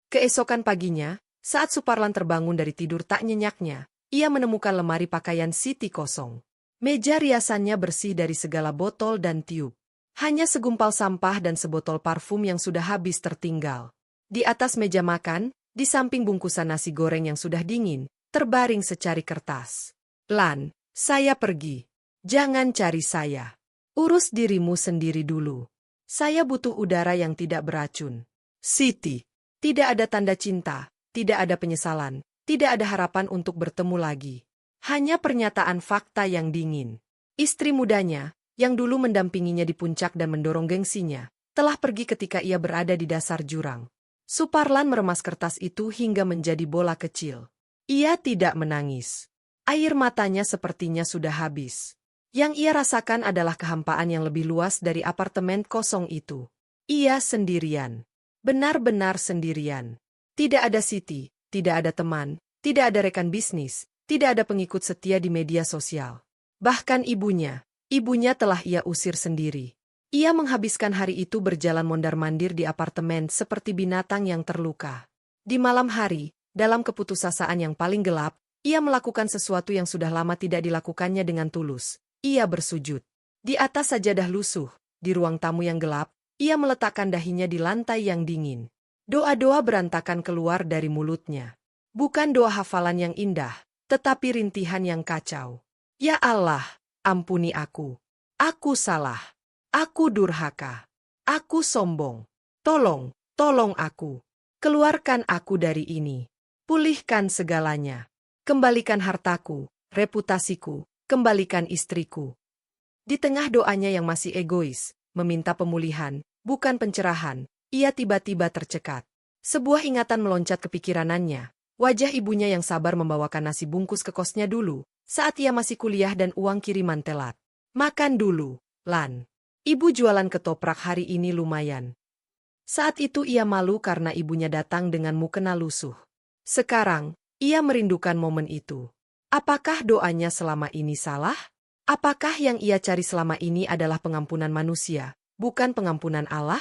Keesokan paginya, saat Suparlan terbangun dari tidur tak nyenyaknya, ia menemukan lemari pakaian Siti kosong. Meja riasannya bersih dari segala botol dan tiub. Hanya segumpal sampah dan sebotol parfum yang sudah habis tertinggal. Di atas meja makan, di samping bungkusan nasi goreng yang sudah dingin, terbaring secari kertas. "Lan, saya pergi. Jangan cari saya. Urus dirimu sendiri dulu. Saya butuh udara yang tidak beracun." Siti. Tidak ada tanda cinta, tidak ada penyesalan, tidak ada harapan untuk bertemu lagi. Hanya pernyataan fakta yang dingin. Istri mudanya, yang dulu mendampinginya di puncak dan mendorong gengsinya, telah pergi ketika ia berada di dasar jurang. Suparlan meremas kertas itu hingga menjadi bola kecil. Ia tidak menangis. Air matanya sepertinya sudah habis. Yang ia rasakan adalah kehampaan yang lebih luas dari apartemen kosong itu. Ia sendirian. Benar-benar sendirian. Tidak ada Siti, tidak ada teman, tidak ada rekan bisnis, tidak ada pengikut setia di media sosial. Bahkan ibunya telah ia usir sendiri. Ia menghabiskan hari itu berjalan mondar-mandir di apartemen seperti binatang yang terluka. Di malam hari, dalam keputusasaan yang paling gelap, ia melakukan sesuatu yang sudah lama tidak dilakukannya dengan tulus. Ia bersujud. Di atas sajadah lusuh, di ruang tamu yang gelap, ia meletakkan dahinya di lantai yang dingin. Doa-doa berantakan keluar dari mulutnya. Bukan doa hafalan yang indah, tetapi rintihan yang kacau. "Ya Allah, ampuni aku. Aku salah. Aku durhaka. Aku sombong. Tolong aku. Keluarkan aku dari ini. Pulihkan segalanya. Kembalikan hartaku, reputasiku, kembalikan istriku." Di tengah doanya yang masih egois, meminta pemulihan, bukan pencerahan, ia tiba-tiba tercekat. Sebuah ingatan meloncat ke pikiranannya. Wajah ibunya yang sabar membawakan nasi bungkus ke kosnya dulu, saat ia masih kuliah dan uang kiriman telat. Makan dulu, Lan. Ibu jualan ketoprak hari ini lumayan. Saat itu ia malu karena ibunya datang dengan mukena lusuh. Sekarang, ia merindukan momen itu. Apakah doanya selama ini salah? Apakah yang ia cari selama ini adalah pengampunan manusia, bukan pengampunan Allah?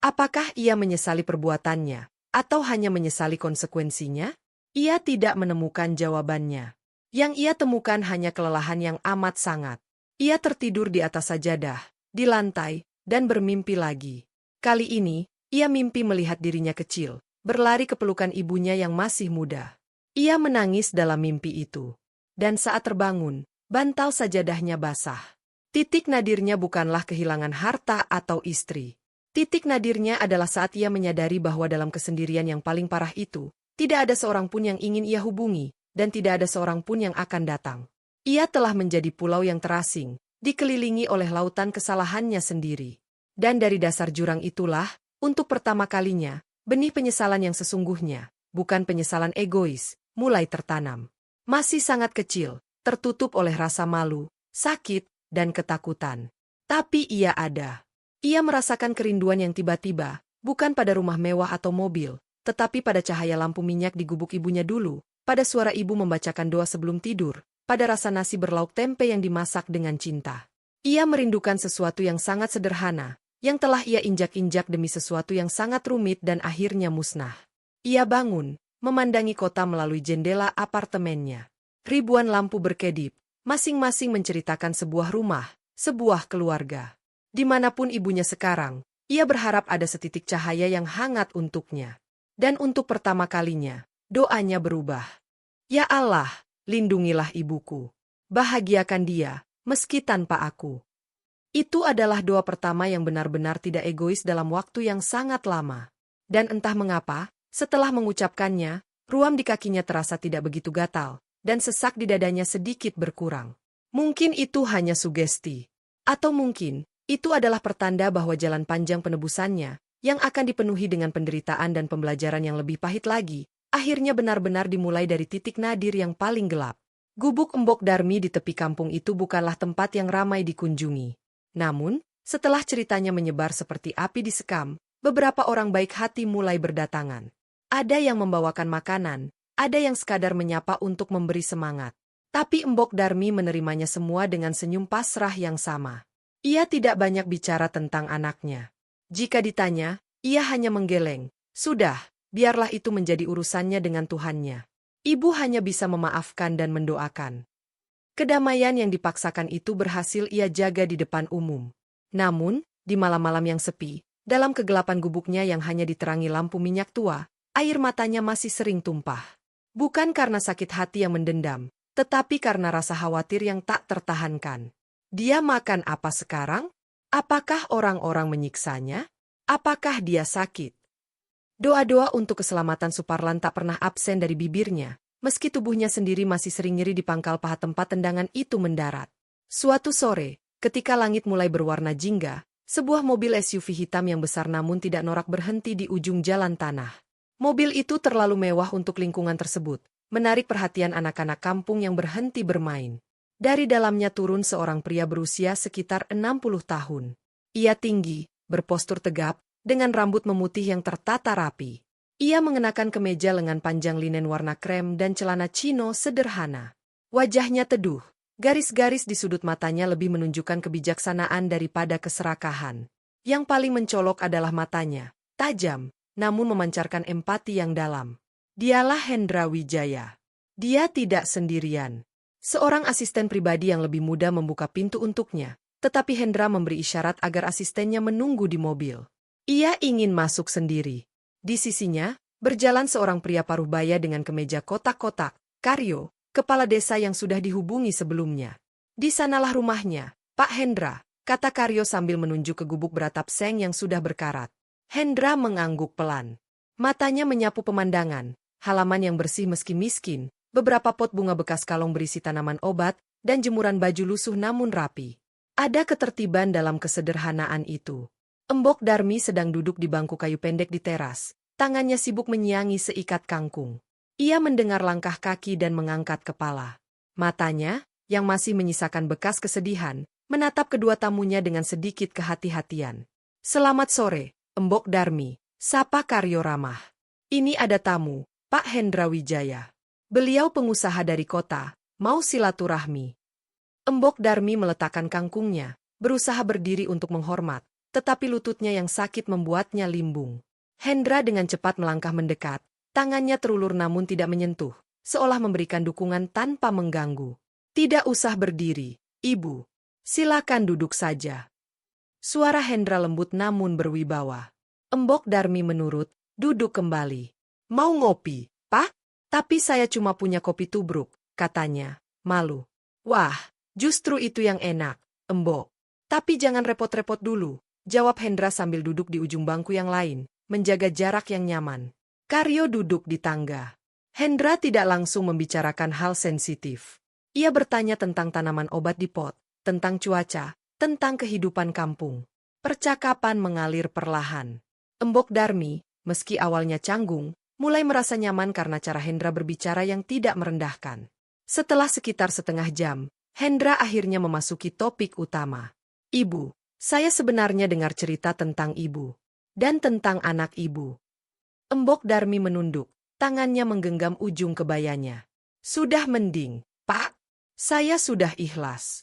Apakah ia menyesali perbuatannya, atau hanya menyesali konsekuensinya? Ia tidak menemukan jawabannya. Yang ia temukan hanya kelelahan yang amat sangat. Ia tertidur di atas sajadah, di lantai, dan bermimpi lagi. Kali ini, ia mimpi melihat dirinya kecil, berlari ke pelukan ibunya yang masih muda. Ia menangis dalam mimpi itu. Dan saat terbangun, bantal sajadahnya basah. Titik nadirnya bukanlah kehilangan harta atau istri. Titik nadirnya adalah saat ia menyadari bahwa dalam kesendirian yang paling parah itu, tidak ada seorang pun yang ingin ia hubungi, dan tidak ada seorang pun yang akan datang. Ia telah menjadi pulau yang terasing, dikelilingi oleh lautan kesalahannya sendiri. Dan dari dasar jurang itulah, untuk pertama kalinya, benih penyesalan yang sesungguhnya, bukan penyesalan egois, mulai tertanam. Masih sangat kecil, tertutup oleh rasa malu, sakit, dan ketakutan. Tapi ia ada. Ia merasakan kerinduan yang tiba-tiba, bukan pada rumah mewah atau mobil, tetapi pada cahaya lampu minyak di gubuk ibunya dulu, pada suara ibu membacakan doa sebelum tidur, pada rasa nasi berlauk tempe yang dimasak dengan cinta. Ia merindukan sesuatu yang sangat sederhana, yang telah ia injak-injak demi sesuatu yang sangat rumit dan akhirnya musnah. Ia bangun, memandangi kota melalui jendela apartemennya. Ribuan lampu berkedip, masing-masing menceritakan sebuah rumah, sebuah keluarga. Dimanapun ibunya sekarang, ia berharap ada setitik cahaya yang hangat untuknya. Dan untuk pertama kalinya, doanya berubah. Ya Allah, lindungilah ibuku. Bahagiakan dia, meski tanpa aku. Itu adalah doa pertama yang benar-benar tidak egois dalam waktu yang sangat lama. Dan entah mengapa, setelah mengucapkannya, ruam di kakinya terasa tidak begitu gatal, dan sesak di dadanya sedikit berkurang. Mungkin itu hanya sugesti. Atau mungkin, itu adalah pertanda bahwa jalan panjang penebusannya, yang akan dipenuhi dengan penderitaan dan pembelajaran yang lebih pahit lagi, akhirnya benar-benar dimulai dari titik nadir yang paling gelap. Gubuk Embok Darmi di tepi kampung itu bukanlah tempat yang ramai dikunjungi. Namun, setelah ceritanya menyebar seperti api di sekam, beberapa orang baik hati mulai berdatangan. Ada yang membawakan makanan, ada yang sekadar menyapa untuk memberi semangat. Tapi Embok Darmi menerimanya semua dengan senyum pasrah yang sama. Ia tidak banyak bicara tentang anaknya. Jika ditanya, ia hanya menggeleng. Sudah, biarlah itu menjadi urusannya dengan Tuhannya. Ibu hanya bisa memaafkan dan mendoakan. Kedamaian yang dipaksakan itu berhasil ia jaga di depan umum. Namun, di malam-malam yang sepi, dalam kegelapan gubuknya yang hanya diterangi lampu minyak tua, air matanya masih sering tumpah. Bukan karena sakit hati yang mendendam, tetapi karena rasa khawatir yang tak tertahankan. Dia makan apa sekarang? Apakah orang-orang menyiksanya? Apakah dia sakit? Doa-doa untuk keselamatan Suparlan tak pernah absen dari bibirnya, meski tubuhnya sendiri masih sering nyeri di pangkal paha tempat tendangan itu mendarat. Suatu sore, ketika langit mulai berwarna jingga, sebuah mobil SUV hitam yang besar namun tidak norak berhenti di ujung jalan tanah. Mobil itu terlalu mewah untuk lingkungan tersebut, menarik perhatian anak-anak kampung yang berhenti bermain. Dari dalamnya turun seorang pria berusia sekitar 60 tahun. Ia tinggi, berpostur tegap, dengan rambut memutih yang tertata rapi. Ia mengenakan kemeja lengan panjang linen warna krem dan celana chino sederhana. Wajahnya teduh, garis-garis di sudut matanya lebih menunjukkan kebijaksanaan daripada keserakahan. Yang paling mencolok adalah matanya, tajam, namun memancarkan empati yang dalam. Dialah Hendra Wijaya. Dia tidak sendirian. Seorang asisten pribadi yang lebih muda membuka pintu untuknya, tetapi Hendra memberi isyarat agar asistennya menunggu di mobil. Ia ingin masuk sendiri. Di sisinya, berjalan seorang pria paruh baya dengan kemeja kotak-kotak, Karyo, kepala desa yang sudah dihubungi sebelumnya. Di sanalah rumahnya, Pak Hendra, kata Karyo sambil menunjuk ke gubuk beratap seng yang sudah berkarat. Hendra mengangguk pelan. Matanya menyapu pemandangan, halaman yang bersih meski miskin, beberapa pot bunga bekas kalong berisi tanaman obat, dan jemuran baju lusuh namun rapi. Ada ketertiban dalam kesederhanaan itu. Embok Darmi sedang duduk di bangku kayu pendek di teras, tangannya sibuk menyiangi seikat kangkung. Ia mendengar langkah kaki dan mengangkat kepala. Matanya, yang masih menyisakan bekas kesedihan, menatap kedua tamunya dengan sedikit kehati-hatian. "Selamat sore, Embok Darmi," sapa Karyo ramah. "Ini ada tamu, Pak Hendra Wijaya. Beliau pengusaha dari kota, mau silaturahmi." Embok Darmi meletakkan kangkungnya, berusaha berdiri untuk menghormat, tetapi lututnya yang sakit membuatnya limbung. Hendra dengan cepat melangkah mendekat, tangannya terulur namun tidak menyentuh, seolah memberikan dukungan tanpa mengganggu. "Tidak usah berdiri, Ibu. Silakan duduk saja." Suara Hendra lembut namun berwibawa. Embok Darmi menurut, duduk kembali. "Mau ngopi, Pak? Tapi saya cuma punya kopi tubruk," katanya, malu. "Wah, justru itu yang enak, Embok. Tapi jangan repot-repot dulu," jawab Hendra sambil duduk di ujung bangku yang lain, menjaga jarak yang nyaman. Karyo duduk di tangga. Hendra tidak langsung membicarakan hal sensitif. Ia bertanya tentang tanaman obat di pot, tentang cuaca, tentang kehidupan kampung. Percakapan mengalir perlahan. Embok Darmi, meski awalnya canggung, mulai merasa nyaman karena cara Hendra berbicara yang tidak merendahkan. Setelah sekitar setengah jam, Hendra akhirnya memasuki topik utama. "Ibu, saya sebenarnya dengar cerita tentang Ibu. Dan tentang anak Ibu." Embok Darmi menunduk, tangannya menggenggam ujung kebayanya. "Sudah mending, Pak. Saya sudah ikhlas.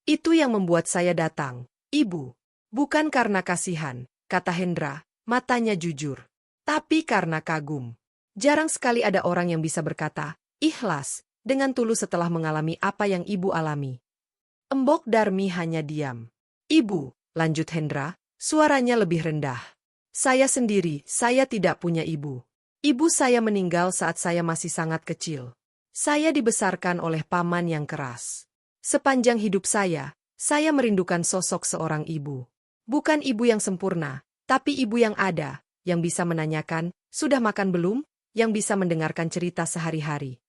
Itu yang membuat saya datang, Ibu. Bukan karena kasihan," kata Hendra, matanya jujur. "Tapi karena kagum. Jarang sekali ada orang yang bisa berkata, ikhlas, dengan tulus setelah mengalami apa yang Ibu alami." Embok Darmi hanya diam. "Ibu," lanjut Hendra, suaranya lebih rendah. "Saya sendiri, saya tidak punya ibu. Ibu saya meninggal saat saya masih sangat kecil. Saya dibesarkan oleh paman yang keras. Sepanjang hidup saya merindukan sosok seorang ibu. Bukan ibu yang sempurna, tapi ibu yang ada, yang bisa menanyakan, 'Sudah makan belum?' Yang bisa mendengarkan cerita sehari-hari."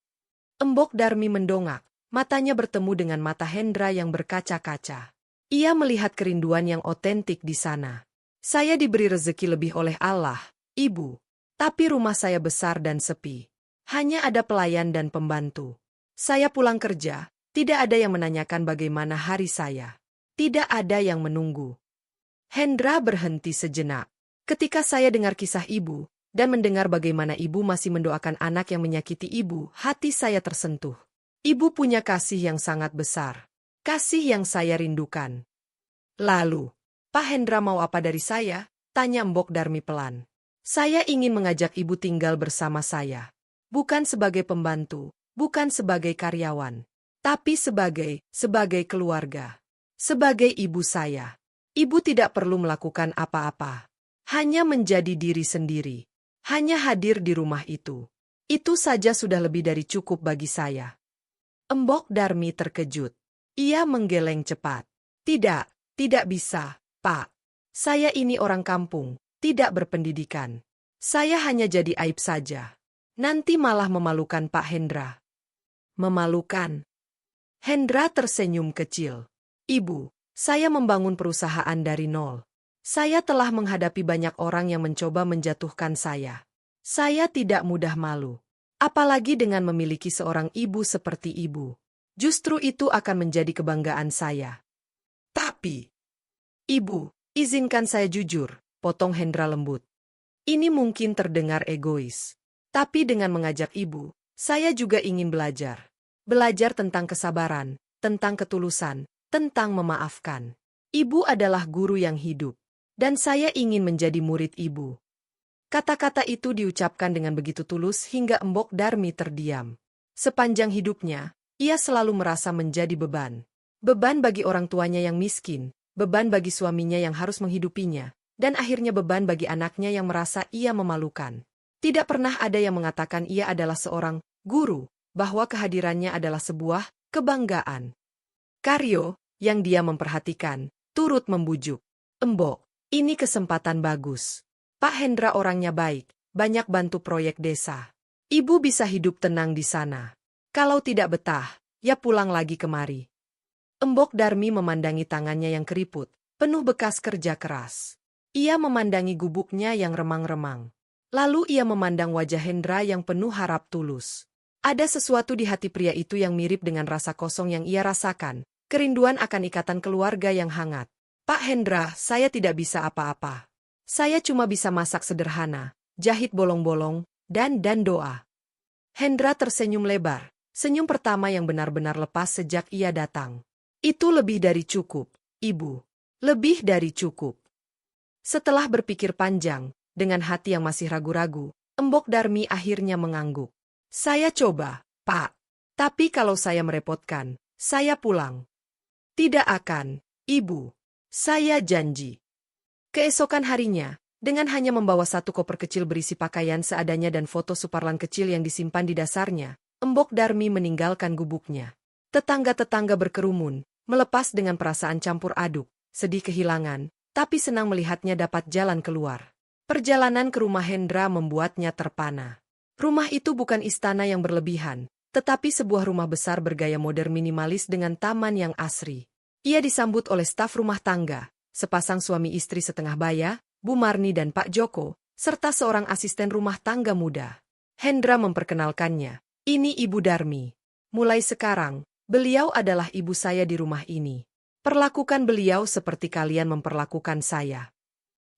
Embok Darmi mendongak, matanya bertemu dengan mata Hendra yang berkaca-kaca. Ia melihat kerinduan yang otentik di sana. "Saya diberi rezeki lebih oleh Allah, Ibu. Tapi rumah saya besar dan sepi. Hanya ada pelayan dan pembantu. Saya pulang kerja, tidak ada yang menanyakan bagaimana hari saya. Tidak ada yang menunggu." Hendra berhenti sejenak. "Ketika saya dengar kisah Ibu, dan mendengar bagaimana Ibu masih mendoakan anak yang menyakiti Ibu, hati saya tersentuh. Ibu punya kasih yang sangat besar. Kasih yang saya rindukan." "Lalu, Pak Hendra mau apa dari saya?" tanya Embok Darmi pelan. "Saya ingin mengajak Ibu tinggal bersama saya. Bukan sebagai pembantu, bukan sebagai karyawan, tapi sebagai keluarga. Sebagai ibu saya. Ibu tidak perlu melakukan apa-apa. Hanya menjadi diri sendiri. Hanya hadir di rumah itu. Itu saja sudah lebih dari cukup bagi saya." Embok Darmi terkejut. Ia menggeleng cepat. Tidak bisa, Pak. Saya ini orang kampung, tidak berpendidikan. Saya hanya jadi aib saja. Nanti malah memalukan Pak Hendra." "Memalukan?" Hendra tersenyum kecil. "Ibu, saya membangun perusahaan dari nol. Saya telah menghadapi banyak orang yang mencoba menjatuhkan saya. Saya tidak mudah malu. Apalagi dengan memiliki seorang ibu seperti Ibu. Justru itu akan menjadi kebanggaan saya." "Tapi, Ibu, izinkan saya jujur," potong Hendra lembut. "Ini mungkin terdengar egois. Tapi dengan mengajak Ibu, saya juga ingin belajar. Belajar tentang kesabaran, tentang ketulusan, tentang memaafkan. Ibu adalah guru yang hidup. Dan saya ingin menjadi murid Ibu." Kata-kata itu diucapkan dengan begitu tulus hingga Embok Darmi terdiam. Sepanjang hidupnya, ia selalu merasa menjadi beban. Beban bagi orang tuanya yang miskin, beban bagi suaminya yang harus menghidupinya, dan akhirnya beban bagi anaknya yang merasa ia memalukan. Tidak pernah ada yang mengatakan ia adalah seorang guru, bahwa kehadirannya adalah sebuah kebanggaan. Karyo, yang dia memperhatikan, turut membujuk. "Embok, ini kesempatan bagus. Pak Hendra orangnya baik, banyak bantu proyek desa. Ibu bisa hidup tenang di sana. Kalau tidak betah, ya pulang lagi kemari." Embok Darmi memandangi tangannya yang keriput, penuh bekas kerja keras. Ia memandangi gubuknya yang remang-remang. Lalu ia memandang wajah Hendra yang penuh harap tulus. Ada sesuatu di hati pria itu yang mirip dengan rasa kosong yang ia rasakan Kerinduan akan ikatan keluarga yang hangat. Pak Hendra, saya tidak bisa apa-apa. Saya cuma bisa masak sederhana, jahit bolong-bolong, dan doa. Hendra tersenyum lebar, senyum pertama yang benar-benar lepas sejak ia datang. Itu lebih dari cukup, Ibu. Lebih dari cukup. Setelah berpikir panjang, dengan hati yang masih ragu-ragu, Embok Darmi akhirnya mengangguk. Saya coba, Pak. Tapi kalau saya merepotkan, saya pulang. Tidak akan, Ibu. Saya janji. Keesokan harinya, dengan hanya membawa satu koper kecil berisi pakaian seadanya dan foto Suparlan kecil yang disimpan di dasarnya, Embok Darmi meninggalkan gubuknya. Tetangga-tetangga berkerumun, melepas dengan perasaan campur aduk, sedih kehilangan, tapi senang melihatnya dapat jalan keluar. Perjalanan ke rumah Hendra membuatnya terpana. Rumah itu bukan istana yang berlebihan, tetapi sebuah rumah besar bergaya modern minimalis dengan taman yang asri. Ia disambut oleh staf rumah tangga, sepasang suami istri setengah baya, Bu Marni dan Pak Joko, serta seorang asisten rumah tangga muda. Hendra memperkenalkannya, ini Ibu Darmi. Mulai sekarang, beliau adalah ibu saya di rumah ini. Perlakukan beliau seperti kalian memperlakukan saya.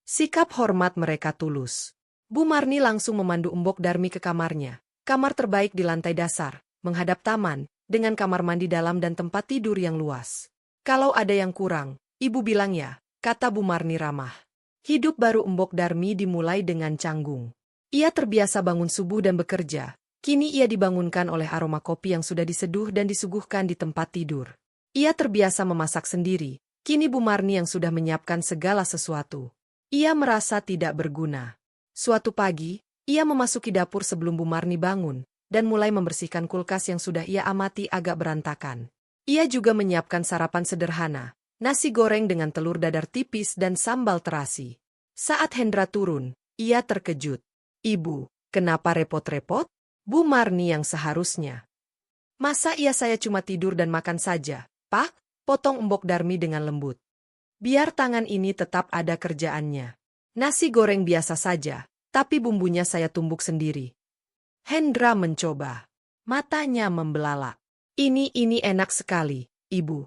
Sikap hormat mereka tulus. Bu Marni langsung memandu Embok Darmi ke kamarnya. Kamar terbaik di lantai dasar, menghadap taman, dengan kamar mandi dalam dan tempat tidur yang luas. Kalau ada yang kurang, Ibu bilang ya, kata Bu Marni ramah. Hidup baru Embok Darmi dimulai dengan canggung. Ia terbiasa bangun subuh dan bekerja. Kini ia dibangunkan oleh aroma kopi yang sudah diseduh dan disuguhkan di tempat tidur. Ia terbiasa memasak sendiri. Kini Bu Marni yang sudah menyiapkan segala sesuatu. Ia merasa tidak berguna. Suatu pagi, ia memasuki dapur sebelum Bu Marni bangun, dan mulai membersihkan kulkas yang sudah ia amati agak berantakan. Ia juga menyiapkan sarapan sederhana, nasi goreng dengan telur dadar tipis dan sambal terasi. Saat Hendra turun, ia terkejut. Ibu, kenapa repot-repot? Bu Marni yang seharusnya. Masa iya saya cuma tidur dan makan saja, Pak? Potong Embok Darmi dengan lembut. Biar tangan ini tetap ada kerjaannya. Nasi goreng biasa saja, tapi bumbunya saya tumbuk sendiri. Hendra mencoba. Matanya membelalak. Ini enak sekali, Ibu.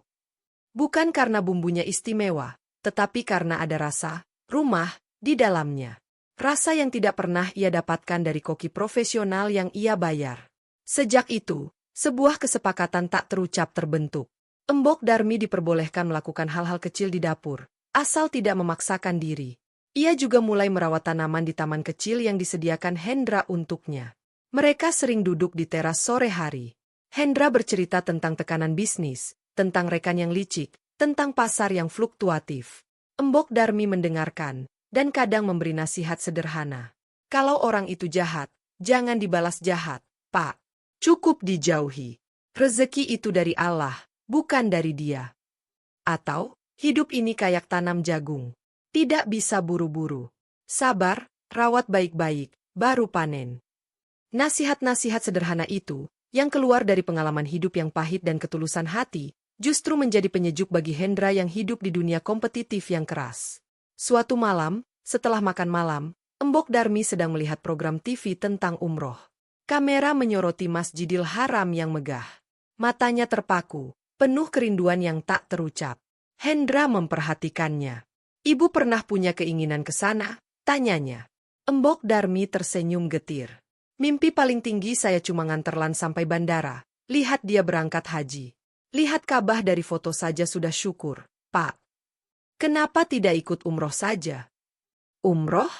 Bukan karena bumbunya istimewa, tetapi karena ada rasa, rumah, di dalamnya. Rasa yang tidak pernah ia dapatkan dari koki profesional yang ia bayar. Sejak itu, sebuah kesepakatan tak terucap terbentuk. Embok Darmi diperbolehkan melakukan hal-hal kecil di dapur, asal tidak memaksakan diri. Ia juga mulai merawat tanaman di taman kecil yang disediakan Hendra untuknya. Mereka sering duduk di teras sore hari. Hendra bercerita tentang tekanan bisnis, tentang rekan yang licik, tentang pasar yang fluktuatif. Embok Darmi mendengarkan, dan kadang memberi nasihat sederhana. Kalau orang itu jahat, jangan dibalas jahat, Pak. Cukup dijauhi. Rezeki itu dari Allah, bukan dari dia. Atau, hidup ini kayak tanam jagung. Tidak bisa buru-buru. Sabar, rawat baik-baik, baru panen. Nasihat-nasihat sederhana itu, yang keluar dari pengalaman hidup yang pahit dan ketulusan hati, justru menjadi penyejuk bagi Hendra yang hidup di dunia kompetitif yang keras. Suatu malam, setelah makan malam, Embok Darmi sedang melihat program TV tentang umroh. Kamera menyoroti Masjidil Haram yang megah. Matanya terpaku, penuh kerinduan yang tak terucap. Hendra memperhatikannya. Ibu pernah punya keinginan ke sana? Tanyanya. Embok Darmi tersenyum getir. Mimpi paling tinggi saya cuma nganterlan sampai bandara. Lihat dia berangkat haji. Lihat Ka'bah dari foto saja sudah syukur, Pak. Kenapa tidak ikut umroh saja? Umroh?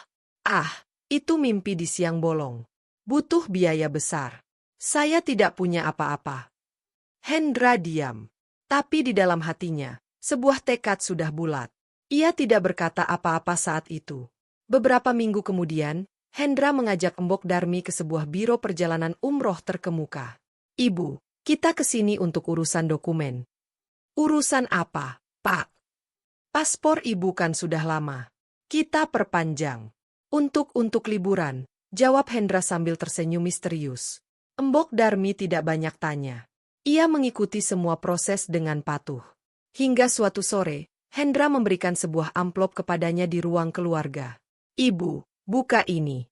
Ah, itu mimpi di siang bolong. Butuh biaya besar. Saya tidak punya apa-apa. Hendra diam. Tapi di dalam hatinya, sebuah tekad sudah bulat. Ia tidak berkata apa-apa saat itu. Beberapa minggu kemudian, Hendra mengajak Embok Darmi ke sebuah biro perjalanan umroh terkemuka. Ibu, kita ke sini untuk urusan dokumen. Urusan apa, Pak? Paspor ibu kan sudah lama. Kita perpanjang. Untuk liburan, jawab Hendra sambil tersenyum misterius. Embok Darmi tidak banyak tanya. Ia mengikuti semua proses dengan patuh. Hingga suatu sore, Hendra memberikan sebuah amplop kepadanya di ruang keluarga. Ibu, buka ini.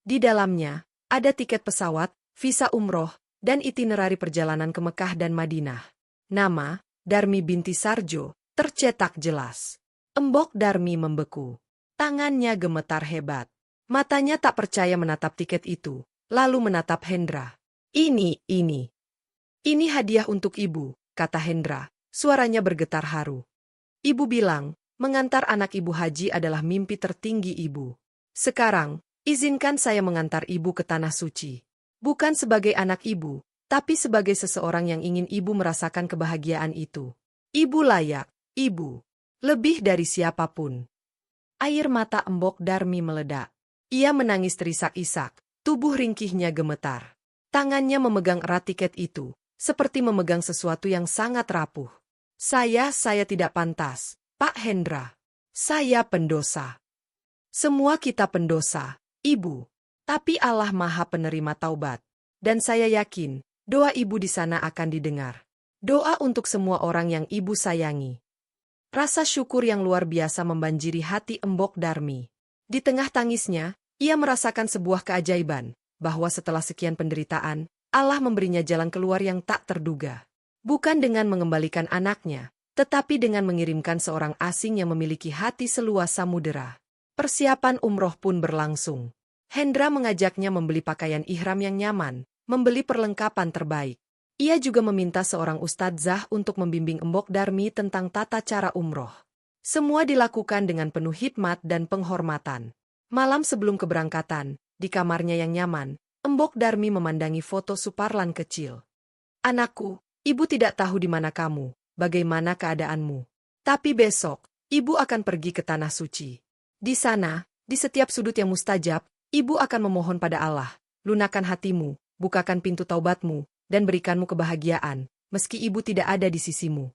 Di dalamnya, ada tiket pesawat, visa umroh, dan itinerari perjalanan ke Mekah dan Madinah. Nama, Darmi binti Sarjo, tercetak jelas. Embok Darmi membeku. Tangannya gemetar hebat. Matanya tak percaya menatap tiket itu, lalu menatap Hendra. Ini hadiah untuk ibu, kata Hendra, suaranya bergetar haru. Ibu bilang, mengantar anak ibu haji adalah mimpi tertinggi ibu. Sekarang, izinkan saya mengantar ibu ke Tanah Suci. Bukan sebagai anak ibu, tapi sebagai seseorang yang ingin ibu merasakan kebahagiaan itu. Ibu layak, ibu. Lebih dari siapapun. Air mata Embok Darmi meledak. Ia menangis terisak-isak, tubuh ringkihnya gemetar. Tangannya memegang erat tiket itu, seperti memegang sesuatu yang sangat rapuh. Saya tidak pantas, Pak Hendra. Saya pendosa. Semua kita pendosa, Ibu. Tapi Allah Maha Penerima Taubat. Dan saya yakin, doa Ibu di sana akan didengar. Doa untuk semua orang yang Ibu sayangi. Rasa syukur yang luar biasa membanjiri hati Embok Darmi. Di tengah tangisnya, ia merasakan sebuah keajaiban, bahwa setelah sekian penderitaan, Allah memberinya jalan keluar yang tak terduga. Bukan dengan mengembalikan anaknya, tetapi dengan mengirimkan seorang asing yang memiliki hati seluas samudera. Persiapan umroh pun berlangsung. Hendra mengajaknya membeli pakaian ihram yang nyaman, membeli perlengkapan terbaik. Ia juga meminta seorang ustadzah untuk membimbing Embok Darmi tentang tata cara umroh. Semua dilakukan dengan penuh hikmat dan penghormatan. Malam sebelum keberangkatan, di kamarnya yang nyaman, Embok Darmi memandangi foto Suparlan kecil. Anakku, ibu tidak tahu di mana kamu, bagaimana keadaanmu. Tapi besok, ibu akan pergi ke Tanah Suci. Di sana, di setiap sudut yang mustajab, ibu akan memohon pada Allah, lunakan hatimu, bukakan pintu taubatmu, dan berikanmu kebahagiaan, meski ibu tidak ada di sisimu.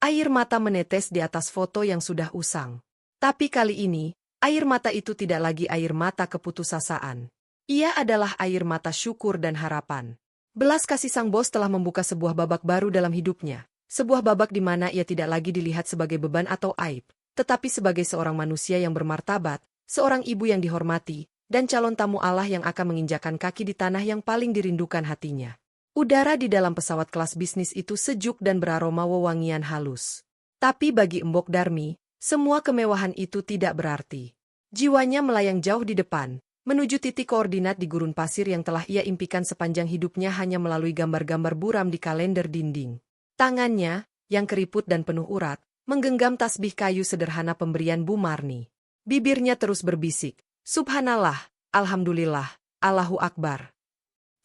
Air mata menetes di atas foto yang sudah usang. Tapi kali ini, air mata itu tidak lagi air mata keputusasaan. Ia adalah air mata syukur dan harapan. Belas kasih sang bos telah membuka sebuah babak baru dalam hidupnya. Sebuah babak di mana ia tidak lagi dilihat sebagai beban atau aib, tetapi sebagai seorang manusia yang bermartabat, seorang ibu yang dihormati, dan calon tamu Allah yang akan menginjakan kaki di tanah yang paling dirindukan hatinya. Udara di dalam pesawat kelas bisnis itu sejuk dan beraroma wewangian halus. Tapi bagi Embok Darmi, semua kemewahan itu tidak berarti. Jiwanya melayang jauh di depan, menuju titik koordinat di gurun pasir yang telah ia impikan sepanjang hidupnya hanya melalui gambar-gambar buram di kalender dinding. Tangannya, yang keriput dan penuh urat, menggenggam tasbih kayu sederhana pemberian Bu Marni. Bibirnya terus berbisik, Subhanallah, Alhamdulillah, Allahu Akbar.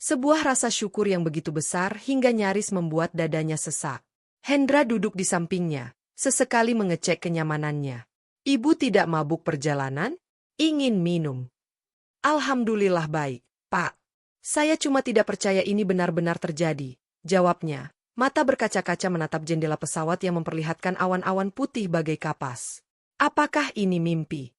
Sebuah rasa syukur yang begitu besar hingga nyaris membuat dadanya sesak. Hendra duduk di sampingnya, sesekali mengecek kenyamanannya. Ibu tidak mabuk perjalanan? Ingin minum. Alhamdulillah baik, Pak. Saya cuma tidak percaya ini benar-benar terjadi, jawabnya. Mata berkaca-kaca menatap jendela pesawat yang memperlihatkan awan-awan putih bagai kapas. Apakah ini mimpi?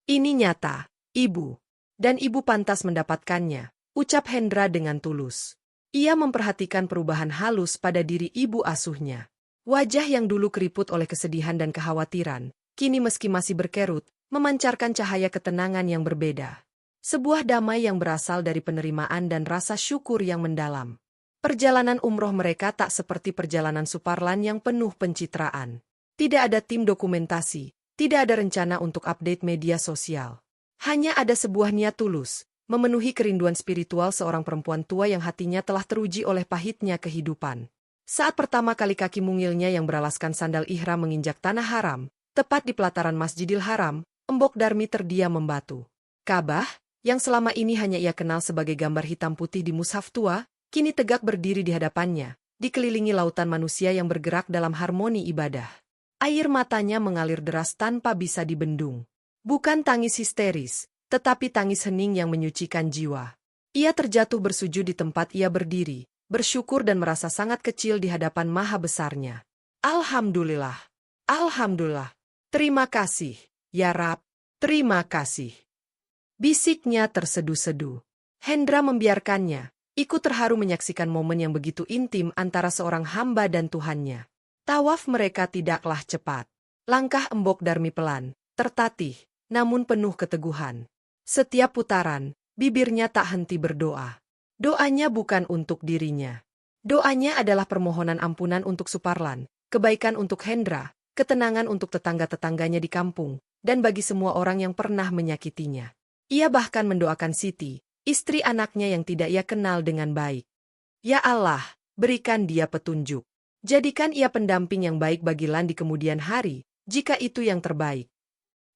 Ini nyata, Ibu. Dan Ibu pantas mendapatkannya. Ucap Hendra dengan tulus. Ia memperhatikan perubahan halus pada diri ibu asuhnya. Wajah yang dulu keriput oleh kesedihan dan kekhawatiran, kini meski masih berkerut, memancarkan cahaya ketenangan yang berbeda. Sebuah damai yang berasal dari penerimaan dan rasa syukur yang mendalam. Perjalanan umroh mereka tak seperti perjalanan Suparlan yang penuh pencitraan. Tidak ada tim dokumentasi, tidak ada rencana untuk update media sosial. Hanya ada sebuah niat tulus, memenuhi kerinduan spiritual seorang perempuan tua yang hatinya telah teruji oleh pahitnya kehidupan. Saat pertama kali kaki mungilnya yang beralaskan sandal ihram menginjak tanah haram, tepat di pelataran Masjidil Haram, Embok Darmi terdiam membatu. Ka'bah, yang selama ini hanya ia kenal sebagai gambar hitam putih di mushaf tua, kini tegak berdiri di hadapannya, dikelilingi lautan manusia yang bergerak dalam harmoni ibadah. Air matanya mengalir deras tanpa bisa dibendung. Bukan tangis histeris, tetapi tangis hening yang menyucikan jiwa. Ia terjatuh bersujud di tempat ia berdiri, bersyukur dan merasa sangat kecil di hadapan Maha Besarnya. Alhamdulillah, Alhamdulillah, terima kasih, ya Rab, terima kasih. Bisiknya tersedu-sedu. Hendra membiarkannya, ikut terharu menyaksikan momen yang begitu intim antara seorang hamba dan Tuhannya. Tawaf mereka tidaklah cepat. Langkah Embok Darmi pelan, tertatih, namun penuh keteguhan. Setiap putaran, bibirnya tak henti berdoa. Doanya bukan untuk dirinya. Doanya adalah permohonan ampunan untuk Suparlan, kebaikan untuk Hendra, ketenangan untuk tetangga-tetangganya di kampung, dan bagi semua orang yang pernah menyakitinya. Ia bahkan mendoakan Siti, istri anaknya yang tidak ia kenal dengan baik. Ya Allah, berikan dia petunjuk. Jadikan ia pendamping yang baik bagi Lan di kemudian hari, jika itu yang terbaik.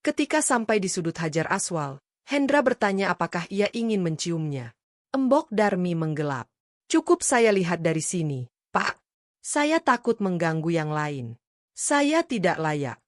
Ketika sampai di sudut Hajar Aswal, Hendra bertanya apakah ia ingin menciumnya. Embok Darmi menggelap. Cukup saya lihat dari sini, Pak. Saya takut mengganggu yang lain. Saya tidak layak.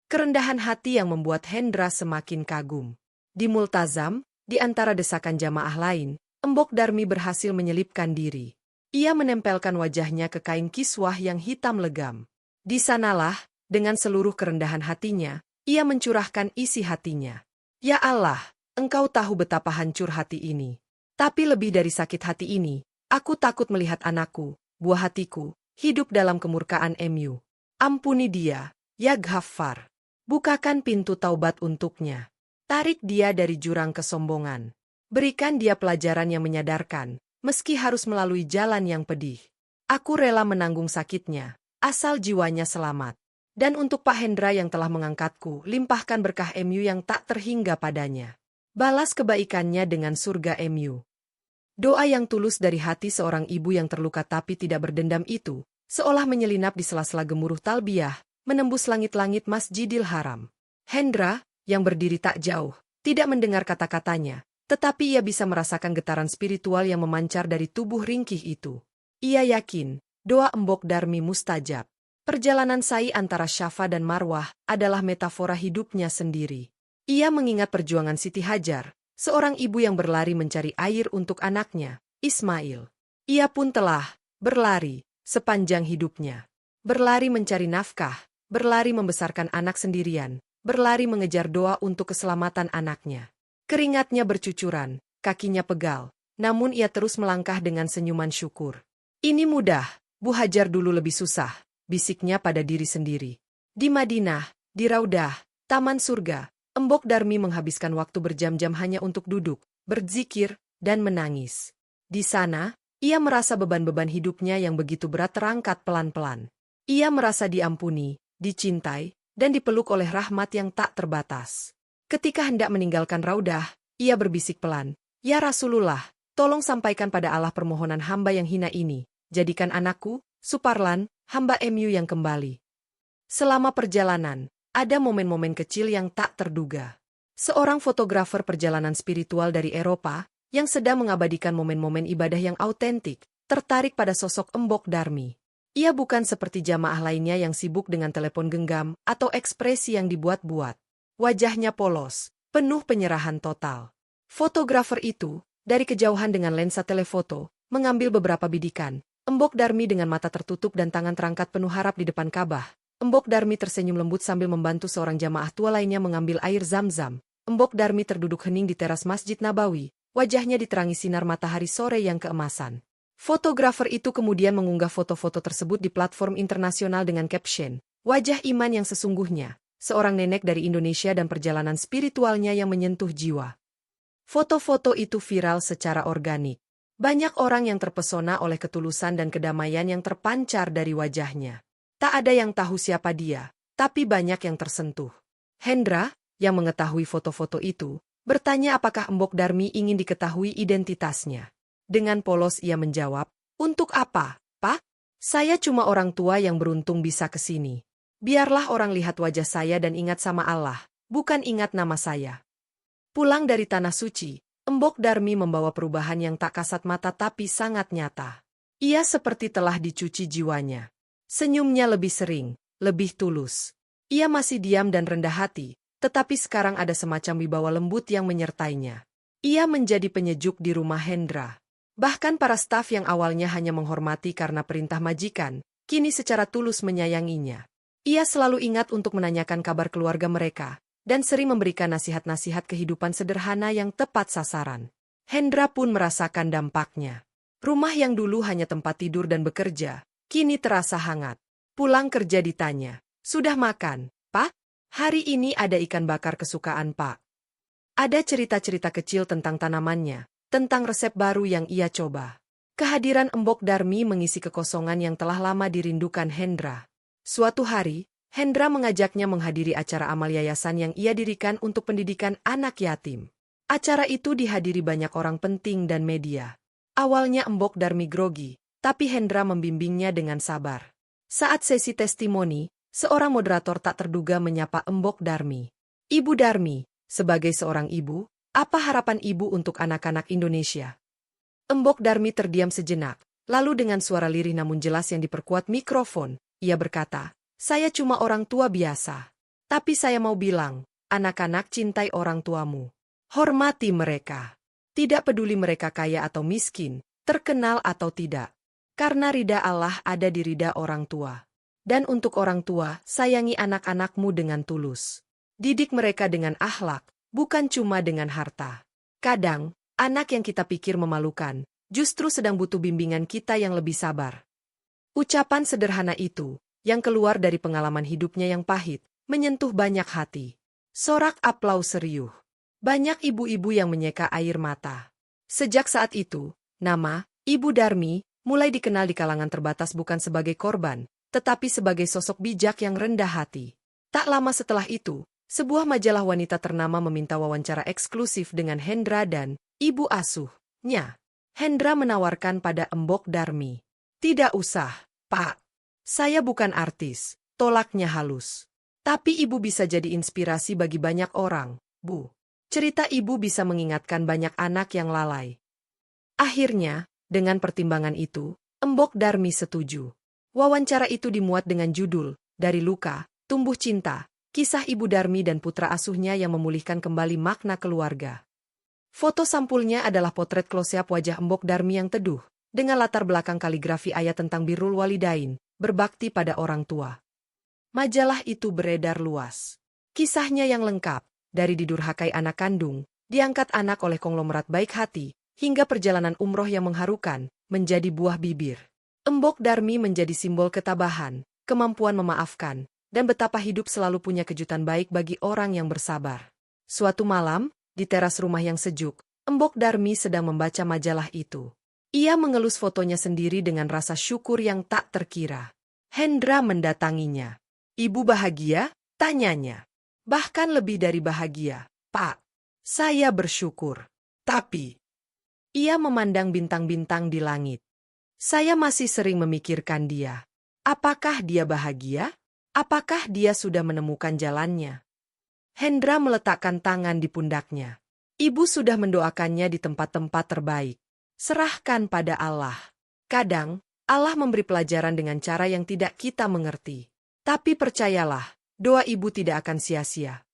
Kerendahan hati yang membuat Hendra semakin kagum. Di multazam, di antara desakan jamaah lain, Embok Darmi berhasil menyelipkan diri. Ia menempelkan wajahnya ke kain kiswah yang hitam legam. Di sanalah, dengan seluruh kerendahan hatinya, ia mencurahkan isi hatinya. Ya Allah, Engkau tahu betapa hancur hati ini. Tapi lebih dari sakit hati ini, aku takut melihat anakku, buah hatiku, hidup dalam kemurkaan MU. Ampuni dia, ya Ghaffar. Bukakan pintu taubat untuknya. Tarik dia dari jurang kesombongan. Berikan dia pelajaran yang menyadarkan, meski harus melalui jalan yang pedih. Aku rela menanggung sakitnya, asal jiwanya selamat. Dan untuk Pak Hendra yang telah mengangkatku, limpahkan berkah MU yang tak terhingga padanya. Balas kebaikannya dengan surga MU. Doa yang tulus dari hati seorang ibu yang terluka tapi tidak berdendam itu, seolah menyelinap di sela-sela gemuruh talbiyah, menembus langit-langit Masjidil Haram. Hendra, yang berdiri tak jauh, tidak mendengar kata-katanya, tetapi ia bisa merasakan getaran spiritual yang memancar dari tubuh ringkih itu. Ia yakin, doa Embok Darmi mustajab. Perjalanan Sai antara Syafa dan Marwah adalah metafora hidupnya sendiri. Ia mengingat perjuangan Siti Hajar, seorang ibu yang berlari mencari air untuk anaknya, Ismail. Ia pun telah berlari sepanjang hidupnya. Berlari mencari nafkah, berlari membesarkan anak sendirian, berlari mengejar doa untuk keselamatan anaknya. Keringatnya bercucuran, kakinya pegal, namun ia terus melangkah dengan senyuman syukur. Ini mudah, Bu Hajar dulu lebih susah, bisiknya pada diri sendiri. Di Madinah, di Raudah, Taman Surga, Embok Darmi menghabiskan waktu berjam-jam hanya untuk duduk, berzikir, dan menangis. Di sana, ia merasa beban-beban hidupnya yang begitu berat terangkat pelan-pelan. Ia merasa diampuni, dicintai, dan dipeluk oleh rahmat yang tak terbatas. Ketika hendak meninggalkan Raudah, ia berbisik pelan, "Ya Rasulullah, tolong sampaikan pada Allah permohonan hamba yang hina ini, jadikan anakku, Suparlan, hamba MU yang kembali." Selama perjalanan, ada momen-momen kecil yang tak terduga. Seorang fotografer perjalanan spiritual dari Eropa, yang sedang mengabadikan momen-momen ibadah yang autentik, tertarik pada sosok Embok Darmi. Ia bukan seperti jamaah lainnya yang sibuk dengan telepon genggam atau ekspresi yang dibuat-buat. Wajahnya polos, penuh penyerahan total. Fotografer itu, dari kejauhan dengan lensa telefoto, mengambil beberapa bidikan. Embok Darmi dengan mata tertutup dan tangan terangkat penuh harap di depan Ka'bah. Embok Darmi tersenyum lembut sambil membantu seorang jamaah tua lainnya mengambil air zam-zam. Embok Darmi terduduk hening di teras Masjid Nabawi, wajahnya diterangi sinar matahari sore yang keemasan. Fotografer itu kemudian mengunggah foto-foto tersebut di platform internasional dengan caption, "Wajah iman yang sesungguhnya, seorang nenek dari Indonesia dan perjalanan spiritualnya yang menyentuh jiwa." Foto-foto itu viral secara organik. Banyak orang yang terpesona oleh ketulusan dan kedamaian yang terpancar dari wajahnya. Tak ada yang tahu siapa dia, tapi banyak yang tersentuh. Hendra, yang mengetahui foto-foto itu, bertanya apakah Embok Darmi ingin diketahui identitasnya. Dengan polos ia menjawab, "Untuk apa, Pak? Saya cuma orang tua yang beruntung bisa ke sini. Biarlah orang lihat wajah saya dan ingat sama Allah, bukan ingat nama saya." Pulang dari Tanah Suci, Embok Darmi membawa perubahan yang tak kasat mata tapi sangat nyata. Ia seperti telah dicuci jiwanya. Senyumnya lebih sering, lebih tulus. Ia masih diam dan rendah hati, tetapi sekarang ada semacam wibawa lembut yang menyertainya. Ia menjadi penyejuk di rumah Hendra. Bahkan para staf yang awalnya hanya menghormati karena perintah majikan, kini secara tulus menyayanginya. Ia selalu ingat untuk menanyakan kabar keluarga mereka, dan sering memberikan nasihat-nasihat kehidupan sederhana yang tepat sasaran. Hendra pun merasakan dampaknya. Rumah yang dulu hanya tempat tidur dan bekerja, kini terasa hangat. Pulang kerja ditanya, "Sudah makan, Pak? Hari ini ada ikan bakar kesukaan Pak." Ada cerita-cerita kecil tentang tanamannya, tentang resep baru yang ia coba. Kehadiran Embok Darmi mengisi kekosongan yang telah lama dirindukan Hendra. Suatu hari, Hendra mengajaknya menghadiri acara amal yayasan yang ia dirikan untuk pendidikan anak yatim. Acara itu dihadiri banyak orang penting dan media. Awalnya Embok Darmi grogi, tapi Hendra membimbingnya dengan sabar. Saat sesi testimoni, seorang moderator tak terduga menyapa Embok Darmi. Ibu Darmi, sebagai seorang ibu, apa harapan ibu untuk anak-anak Indonesia? Embok Darmi terdiam sejenak, lalu dengan suara lirih namun jelas yang diperkuat mikrofon, ia berkata, "Saya cuma orang tua biasa. Tapi saya mau bilang, anak-anak cintai orang tuamu. Hormati mereka. Tidak peduli mereka kaya atau miskin, terkenal atau tidak. Karena ridha Allah ada di ridha orang tua. Dan untuk orang tua, sayangi anak-anakmu dengan tulus. Didik mereka dengan akhlak, bukan cuma dengan harta. Kadang, anak yang kita pikir memalukan, justru sedang butuh bimbingan kita yang lebih sabar." Ucapan sederhana itu, yang keluar dari pengalaman hidupnya yang pahit, menyentuh banyak hati. Sorak aplaus seriuh. Banyak ibu-ibu yang menyeka air mata. Sejak saat itu, nama Ibu Darmi mulai dikenal di kalangan terbatas bukan sebagai korban, tetapi sebagai sosok bijak yang rendah hati. Tak lama setelah itu, sebuah majalah wanita ternama meminta wawancara eksklusif dengan Hendra dan ibu asuhnya. Hendra menawarkan pada Embok Darmi, "Tidak usah, Pak. Saya bukan artis," tolaknya halus. "Tapi ibu bisa jadi inspirasi bagi banyak orang, Bu. Cerita ibu bisa mengingatkan banyak anak yang lalai." Akhirnya, dengan pertimbangan itu, Embok Darmi setuju. Wawancara itu dimuat dengan judul, "Dari Luka, Tumbuh Cinta, Kisah Ibu Darmi dan Putra Asuhnya yang Memulihkan Kembali Makna Keluarga." Foto sampulnya adalah potret close-up wajah Embok Darmi yang teduh, dengan latar belakang kaligrafi ayat tentang birrul walidain, berbakti pada orang tua. Majalah itu beredar luas. Kisahnya yang lengkap, dari didurhakai anak kandung, diangkat anak oleh konglomerat baik hati, hingga perjalanan umroh yang mengharukan, menjadi buah bibir. Embok Darmi menjadi simbol ketabahan, kemampuan memaafkan, dan betapa hidup selalu punya kejutan baik bagi orang yang bersabar. Suatu malam, di teras rumah yang sejuk, Embok Darmi sedang membaca majalah itu. Ia mengelus fotonya sendiri dengan rasa syukur yang tak terkira. Hendra mendatanginya. "Ibu bahagia?" tanyanya. "Bahkan lebih dari bahagia, Pak. Saya bersyukur. Tapi..." Ia memandang bintang-bintang di langit. "Saya masih sering memikirkan dia. Apakah dia bahagia? Apakah dia sudah menemukan jalannya?" Hendra meletakkan tangan di pundaknya. "Ibu sudah mendoakannya di tempat-tempat terbaik. Serahkan pada Allah. Kadang, Allah memberi pelajaran dengan cara yang tidak kita mengerti. Tapi percayalah, doa ibu tidak akan sia-sia."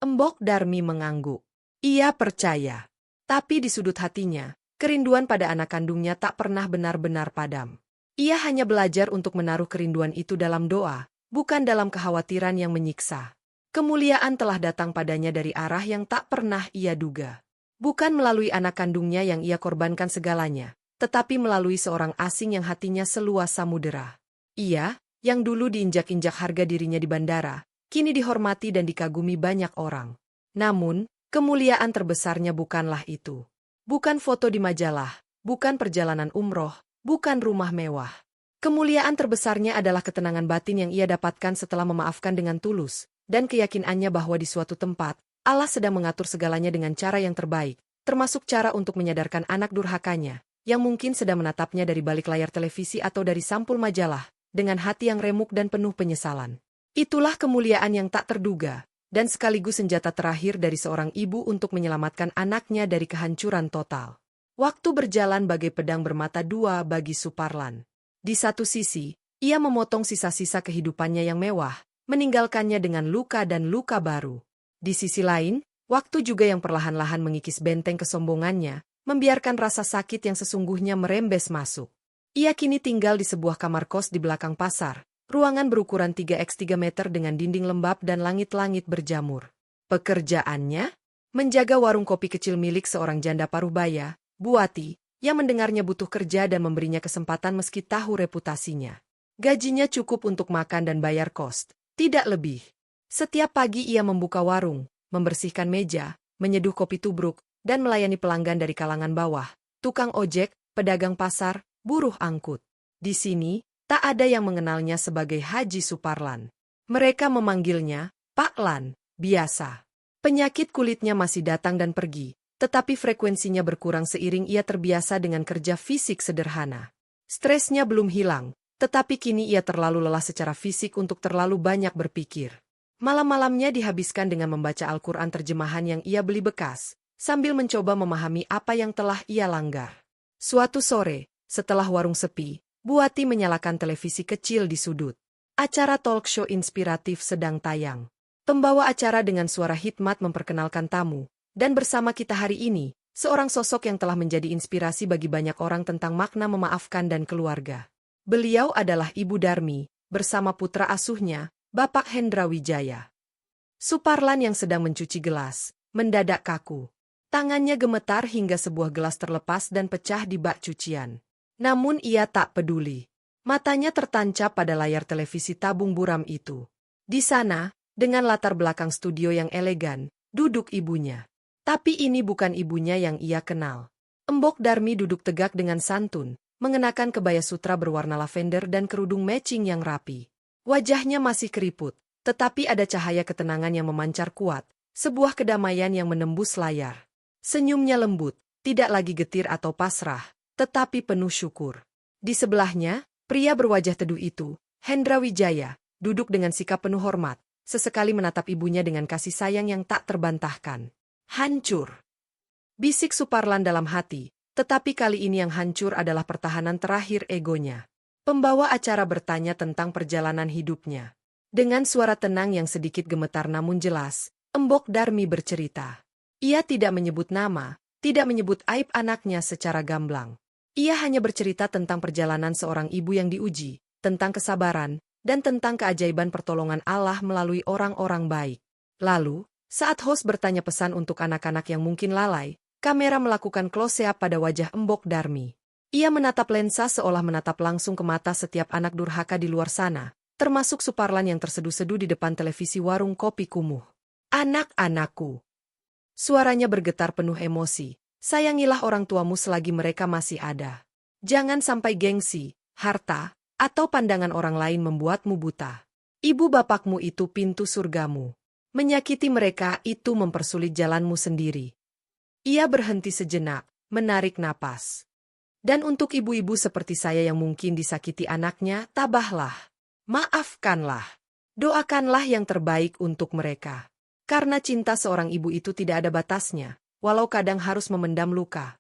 Embok Darmi mengangguk. Ia percaya. Tapi di sudut hatinya, kerinduan pada anak kandungnya tak pernah benar-benar padam. Ia hanya belajar untuk menaruh kerinduan itu dalam doa, bukan dalam kekhawatiran yang menyiksa. Kemuliaan telah datang padanya dari arah yang tak pernah ia duga. Bukan melalui anak kandungnya yang ia korbankan segalanya, tetapi melalui seorang asing yang hatinya seluas samudera. Ia, yang dulu diinjak-injak harga dirinya di bandara, kini dihormati dan dikagumi banyak orang. Namun, kemuliaan terbesarnya bukanlah itu. Bukan foto di majalah, bukan perjalanan umroh, bukan rumah mewah. Kemuliaan terbesarnya adalah ketenangan batin yang ia dapatkan setelah memaafkan dengan tulus, dan keyakinannya bahwa di suatu tempat, Allah sedang mengatur segalanya dengan cara yang terbaik, termasuk cara untuk menyadarkan anak durhakanya, yang mungkin sedang menatapnya dari balik layar televisi atau dari sampul majalah, dengan hati yang remuk dan penuh penyesalan. Itulah kemuliaan yang tak terduga, dan sekaligus senjata terakhir dari seorang ibu untuk menyelamatkan anaknya dari kehancuran total. Waktu berjalan bagai pedang bermata dua bagi Suparlan. Di satu sisi, ia memotong sisa-sisa kehidupannya yang mewah, meninggalkannya dengan luka dan luka baru. Di sisi lain, waktu juga yang perlahan-lahan mengikis benteng kesombongannya, membiarkan rasa sakit yang sesungguhnya merembes masuk. Ia kini tinggal di sebuah kamar kos di belakang pasar, ruangan berukuran 3x3 meter dengan dinding lembab dan langit-langit berjamur. Pekerjaannya? Menjaga warung kopi kecil milik seorang janda paruh-baya, Buati, yang mendengarnya butuh kerja dan memberinya kesempatan meski tahu reputasinya. Gajinya cukup untuk makan dan bayar kos, tidak lebih. Setiap pagi ia membuka warung, membersihkan meja, menyeduh kopi tubruk, dan melayani pelanggan dari kalangan bawah, tukang ojek, pedagang pasar, buruh angkut. Di sini, Tak ada yang mengenalnya sebagai Haji Suparlan. Mereka memanggilnya Pak Lan, biasa. Penyakit kulitnya masih datang dan pergi, tetapi frekuensinya berkurang seiring ia terbiasa dengan kerja fisik sederhana. Stresnya belum hilang, tetapi kini ia terlalu lelah secara fisik untuk terlalu banyak berpikir. Malam-malamnya dihabiskan dengan membaca Al-Quran terjemahan yang ia beli bekas, sambil mencoba memahami apa yang telah ia langgar. Suatu sore, setelah warung sepi, Buati menyalakan televisi kecil di sudut. Acara talk show inspiratif sedang tayang. Pembawa acara dengan suara hikmat memperkenalkan tamu, dan bersama kita hari ini, seorang sosok yang telah menjadi inspirasi bagi banyak orang tentang makna memaafkan dan keluarga. Beliau adalah Ibu Darmi, bersama putra asuhnya, Bapak Hendra Wijaya. Suparlan yang sedang mencuci gelas, mendadak kaku. Tangannya gemetar hingga sebuah gelas terlepas dan pecah di bak cucian. Namun ia tak peduli. Matanya tertancap pada layar televisi tabung buram itu. Di sana, dengan latar belakang studio yang elegan, duduk ibunya. Tapi ini bukan ibunya yang ia kenal. Embok Darmi duduk tegak dengan santun, mengenakan kebaya sutra berwarna lavender dan kerudung matching yang rapi. Wajahnya masih keriput, tetapi ada cahaya ketenangan yang memancar kuat, sebuah kedamaian yang menembus layar. Senyumnya lembut, tidak lagi getir atau pasrah, tetapi penuh syukur. Di sebelahnya, pria berwajah teduh itu, Hendra Wijaya, duduk dengan sikap penuh hormat, sesekali menatap ibunya dengan kasih sayang yang tak terbantahkan. Hancur. Bisik Suparlan dalam hati, tetapi kali ini yang hancur adalah pertahanan terakhir egonya. Pembawa acara bertanya tentang perjalanan hidupnya. Dengan suara tenang yang sedikit gemetar namun jelas, Embok Darmi bercerita. Ia tidak menyebut nama, tidak menyebut aib anaknya secara gamblang. Ia hanya bercerita tentang perjalanan seorang ibu yang diuji, tentang kesabaran, dan tentang keajaiban pertolongan Allah melalui orang-orang baik. Lalu, saat host bertanya pesan untuk anak-anak yang mungkin lalai, kamera melakukan close-up pada wajah Embok Darmi. Ia menatap lensa seolah menatap langsung ke mata setiap anak durhaka di luar sana, termasuk Suparlan yang terseduh-seduh di depan televisi warung kopi kumuh. Anak-anakku. Suaranya bergetar penuh emosi. Sayangilah orang tuamu selagi mereka masih ada. Jangan sampai gengsi, harta, atau pandangan orang lain membuatmu buta. Ibu bapakmu itu pintu surgamu. Menyakiti mereka itu mempersulit jalanmu sendiri. Ia berhenti sejenak, menarik napas. Dan untuk ibu-ibu seperti saya yang mungkin disakiti anaknya, tabahlah. Maafkanlah. Doakanlah yang terbaik untuk mereka. Karena cinta seorang ibu itu tidak ada batasnya, walau kadang harus memendam luka.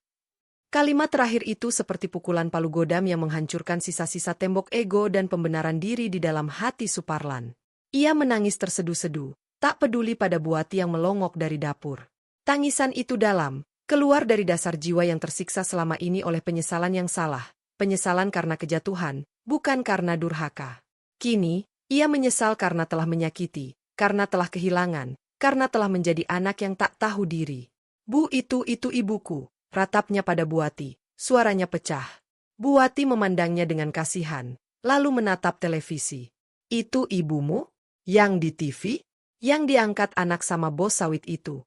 Kalimat terakhir itu seperti pukulan palu godam yang menghancurkan sisa-sisa tembok ego dan pembenaran diri di dalam hati Suparlan. Ia menangis terseduh-seduh, tak peduli pada Buati yang melongok dari dapur. Tangisan itu dalam, keluar dari dasar jiwa yang tersiksa selama ini oleh penyesalan yang salah, penyesalan karena kejatuhan, bukan karena durhaka. Kini, ia menyesal karena telah menyakiti, karena telah kehilangan, karena telah menjadi anak yang tak tahu diri. Bu, itu ibuku, ratapnya pada Buati, suaranya pecah. Buati memandangnya dengan kasihan, lalu menatap televisi. Itu ibumu? Yang di TV? Yang diangkat anak sama bos sawit itu.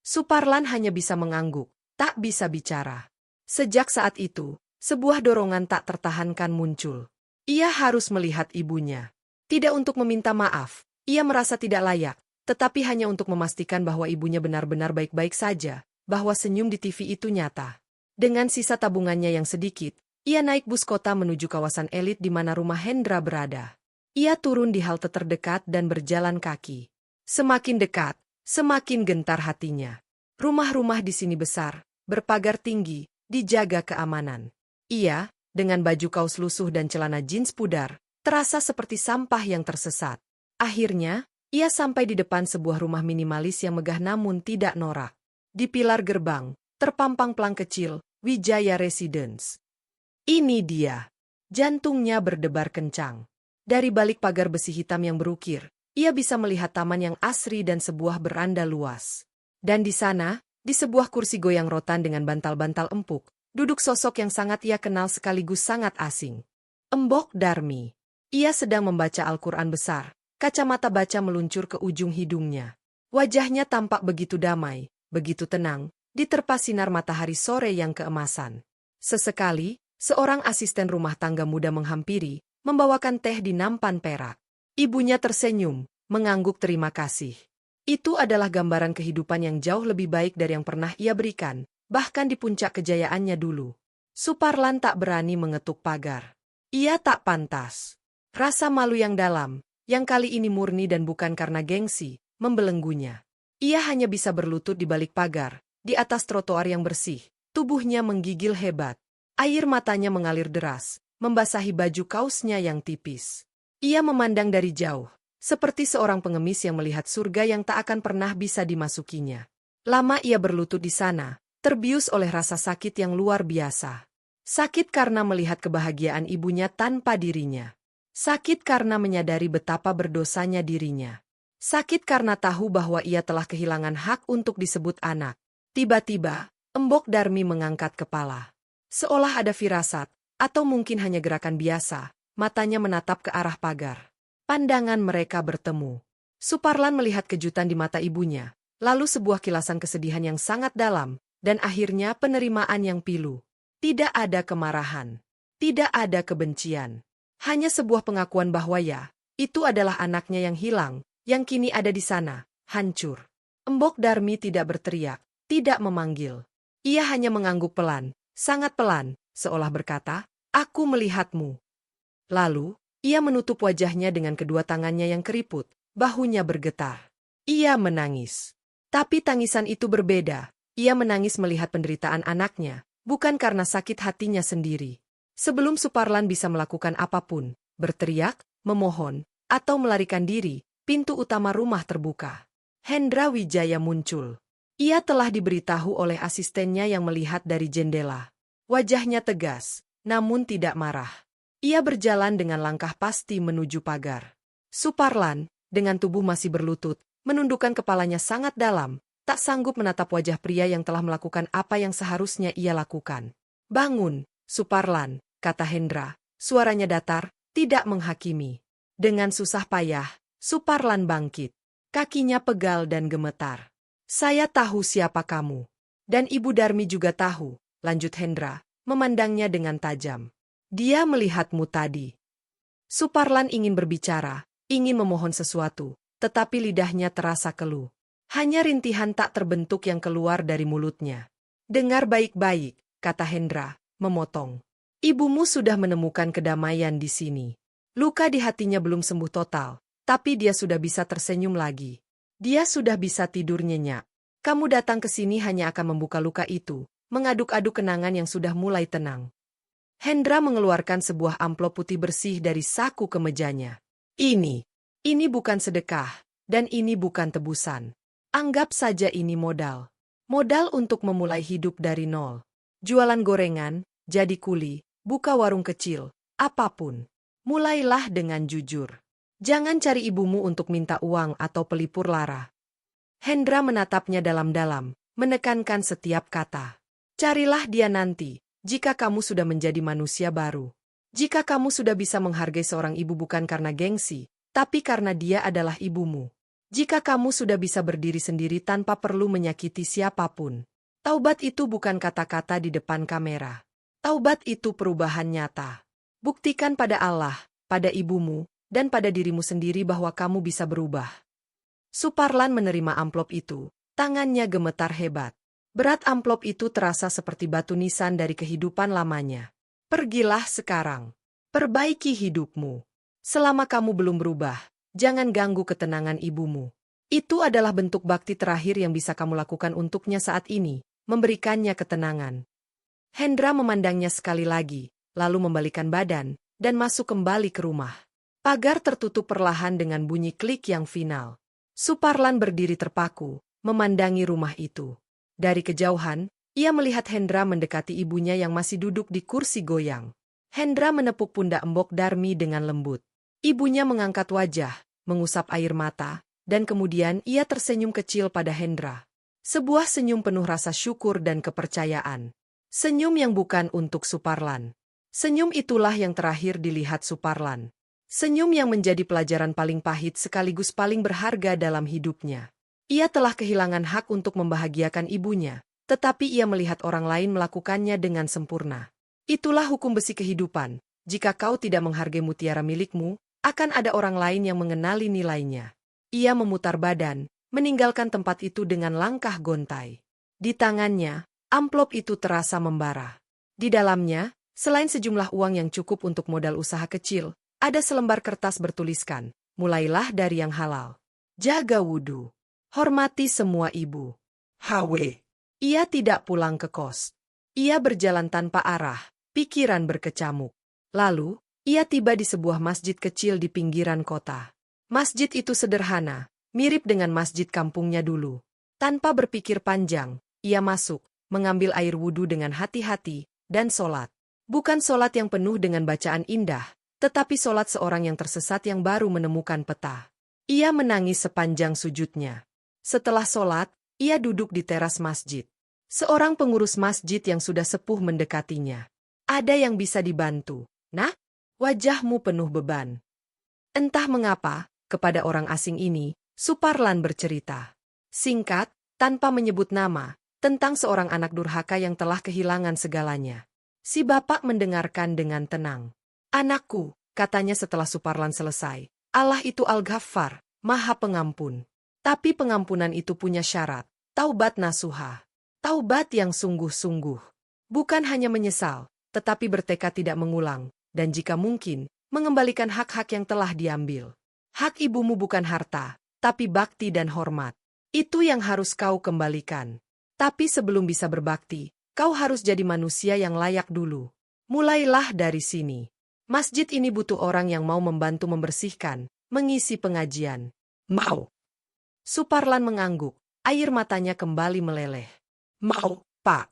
Suparlan hanya bisa mengangguk, tak bisa bicara. Sejak saat itu, sebuah dorongan tak tertahankan muncul. Ia harus melihat ibunya. Tidak untuk meminta maaf, ia merasa tidak layak, tetapi hanya untuk memastikan bahwa ibunya benar-benar baik-baik saja, bahwa senyum di TV itu nyata. Dengan sisa tabungannya yang sedikit, ia naik bus kota menuju kawasan elit di mana rumah Hendra berada. Ia turun di halte terdekat dan berjalan kaki. Semakin dekat, semakin gentar hatinya. Rumah-rumah di sini besar, berpagar tinggi, dijaga keamanan. Ia, dengan baju kaos lusuh dan celana jeans pudar, terasa seperti sampah yang tersesat. Akhirnya, ia sampai di depan sebuah rumah minimalis yang megah namun tidak norak. Di pilar gerbang, terpampang pelang kecil, Wijaya Residence. Ini dia. Jantungnya berdebar kencang. Dari balik pagar besi hitam yang berukir, ia bisa melihat taman yang asri dan sebuah beranda luas. Dan di sana, di sebuah kursi goyang rotan dengan bantal-bantal empuk, duduk sosok yang sangat ia kenal sekaligus sangat asing. Embok Darmi. Ia sedang membaca Al-Quran besar. Kacamata baca meluncur ke ujung hidungnya. Wajahnya tampak begitu damai, begitu tenang, diterpa sinar matahari sore yang keemasan. Sesekali, seorang asisten rumah tangga muda menghampiri, membawakan teh di nampan perak. Ibunya tersenyum, mengangguk terima kasih. Itu adalah gambaran kehidupan yang jauh lebih baik dari yang pernah ia berikan, bahkan di puncak kejayaannya dulu. Suparlan tak berani mengetuk pagar. Ia tak pantas. Rasa malu yang dalam, yang kali ini murni dan bukan karena gengsi, membelenggunya. Ia hanya bisa berlutut di balik pagar, di atas trotoar yang bersih, tubuhnya menggigil hebat. Air matanya mengalir deras, membasahi baju kaosnya yang tipis. Ia memandang dari jauh, seperti seorang pengemis yang melihat surga yang tak akan pernah bisa dimasukinya. Lama ia berlutut di sana, terbius oleh rasa sakit yang luar biasa. Sakit karena melihat kebahagiaan ibunya tanpa dirinya. Sakit karena menyadari betapa berdosanya dirinya. Sakit karena tahu bahwa ia telah kehilangan hak untuk disebut anak. Tiba-tiba, Embok Darmi mengangkat kepala. Seolah ada firasat, atau mungkin hanya gerakan biasa, matanya menatap ke arah pagar. Pandangan mereka bertemu. Suparlan melihat kejutan di mata ibunya, lalu sebuah kilasan kesedihan yang sangat dalam, dan akhirnya penerimaan yang pilu. Tidak ada kemarahan. Tidak ada kebencian. Hanya sebuah pengakuan bahwa ya, itu adalah anaknya yang hilang, yang kini ada di sana, hancur. Embok Darmi tidak berteriak, tidak memanggil. Ia hanya mengangguk pelan, sangat pelan, seolah berkata, "Aku melihatmu." Lalu, ia menutup wajahnya dengan kedua tangannya yang keriput, bahunya bergetar. Ia menangis. Tapi tangisan itu berbeda. Ia menangis melihat penderitaan anaknya, bukan karena sakit hatinya sendiri. Sebelum Suparlan bisa melakukan apapun, berteriak, memohon, atau melarikan diri, pintu utama rumah terbuka. Hendra Wijaya muncul. Ia telah diberitahu oleh asistennya yang melihat dari jendela. Wajahnya tegas, namun tidak marah. Ia berjalan dengan langkah pasti menuju pagar. Suparlan, dengan tubuh masih berlutut, menundukkan kepalanya sangat dalam, tak sanggup menatap wajah pria yang telah melakukan apa yang seharusnya ia lakukan. "Bangun, Suparlan," kata Hendra, suaranya datar, tidak menghakimi. Dengan susah payah, Suparlan bangkit. Kakinya pegal dan gemetar. "Saya tahu siapa kamu. Dan Ibu Darmi juga tahu," lanjut Hendra, memandangnya dengan tajam. "Dia melihatmu tadi." Suparlan ingin berbicara, ingin memohon sesuatu, tetapi lidahnya terasa keluh. Hanya rintihan tak terbentuk yang keluar dari mulutnya. "Dengar baik-baik," kata Hendra, memotong. "Ibumu sudah menemukan kedamaian di sini. Luka di hatinya belum sembuh total, tapi dia sudah bisa tersenyum lagi. Dia sudah bisa tidur nyenyak. Kamu datang ke sini hanya akan membuka luka itu, mengaduk-aduk kenangan yang sudah mulai tenang." Hendra mengeluarkan sebuah amplop putih bersih dari saku kemejanya. Ini bukan sedekah, dan ini bukan tebusan. Anggap saja ini modal. Modal untuk memulai hidup dari nol. Jualan gorengan, jadi kuli, buka warung kecil, apapun. Mulailah dengan jujur. Jangan cari ibumu untuk minta uang atau pelipur lara. Hendra menatapnya dalam-dalam, menekankan setiap kata. "Carilah dia nanti, jika kamu sudah menjadi manusia baru. Jika kamu sudah bisa menghargai seorang ibu bukan karena gengsi, tapi karena dia adalah ibumu. Jika kamu sudah bisa berdiri sendiri tanpa perlu menyakiti siapapun." Taubat itu bukan kata-kata di depan kamera. Taubat itu perubahan nyata. Buktikan pada Allah, pada ibumu, dan pada dirimu sendiri bahwa kamu bisa berubah. Suparlan menerima amplop itu, tangannya gemetar hebat. Berat amplop itu terasa seperti batu nisan dari kehidupan lamanya. "Pergilah sekarang. Perbaiki hidupmu. Selama kamu belum berubah, jangan ganggu ketenangan ibumu. Itu adalah bentuk bakti terakhir yang bisa kamu lakukan untuknya saat ini, memberikannya ketenangan." Hendra memandangnya sekali lagi, lalu membalikan badan, dan masuk kembali ke rumah. Pagar tertutup perlahan dengan bunyi klik yang final. Suparlan berdiri terpaku, memandangi rumah itu. Dari kejauhan, ia melihat Hendra mendekati ibunya yang masih duduk di kursi goyang. Hendra menepuk pundak Embok Darmi dengan lembut. Ibunya mengangkat wajah, mengusap air mata, dan kemudian ia tersenyum kecil pada Hendra. Sebuah senyum penuh rasa syukur dan kepercayaan. Senyum yang bukan untuk Suparlan. Senyum itulah yang terakhir dilihat Suparlan. Senyum yang menjadi pelajaran paling pahit sekaligus paling berharga dalam hidupnya. Ia telah kehilangan hak untuk membahagiakan ibunya, tetapi ia melihat orang lain melakukannya dengan sempurna. Itulah hukum besi kehidupan. jika kau tidak menghargai mutiara milikmu, akan ada orang lain yang mengenali nilainya. Ia memutar badan, meninggalkan tempat itu dengan langkah gontai. Di tangannya, amplop itu terasa membara. Di dalamnya, selain sejumlah uang yang cukup untuk modal usaha kecil, ada selembar kertas bertuliskan, mulailah dari yang halal. Jaga wudhu. Hormati semua ibu. HW. Ia tidak pulang ke kos. Ia berjalan tanpa arah, pikiran berkecamuk. Lalu, ia tiba di sebuah masjid kecil di pinggiran kota. Masjid itu sederhana, mirip dengan masjid kampungnya dulu. Tanpa berpikir panjang, ia masuk, mengambil air wudhu dengan hati-hati, dan sholat. Bukan sholat yang penuh dengan bacaan indah, tetapi sholat seorang yang tersesat yang baru menemukan peta. Ia menangis sepanjang sujudnya. Setelah sholat, ia duduk di teras masjid. Seorang pengurus masjid yang sudah sepuh mendekatinya. Ada yang bisa dibantu, nah? Wajahmu penuh beban. Entah mengapa, kepada orang asing ini, Suparlan bercerita. Singkat, tanpa menyebut nama, tentang seorang anak durhaka yang telah kehilangan segalanya. Si bapak mendengarkan dengan tenang. Anakku, katanya setelah Suparlan selesai, Allah itu Al-Ghaffar, Maha Pengampun. Tapi pengampunan itu punya syarat, taubat nasuha. Taubat yang sungguh-sungguh. Bukan hanya menyesal, tetapi bertekad tidak mengulang, dan jika mungkin, mengembalikan hak-hak yang telah diambil. Hak ibumu bukan harta, tapi bakti dan hormat. Itu yang harus kau kembalikan. Tapi sebelum bisa berbakti, kau harus jadi manusia yang layak dulu. Mulailah dari sini. Masjid ini butuh orang yang mau membantu membersihkan, mengisi pengajian. Mau. Suparlan mengangguk, air matanya kembali meleleh. Mau, Pak.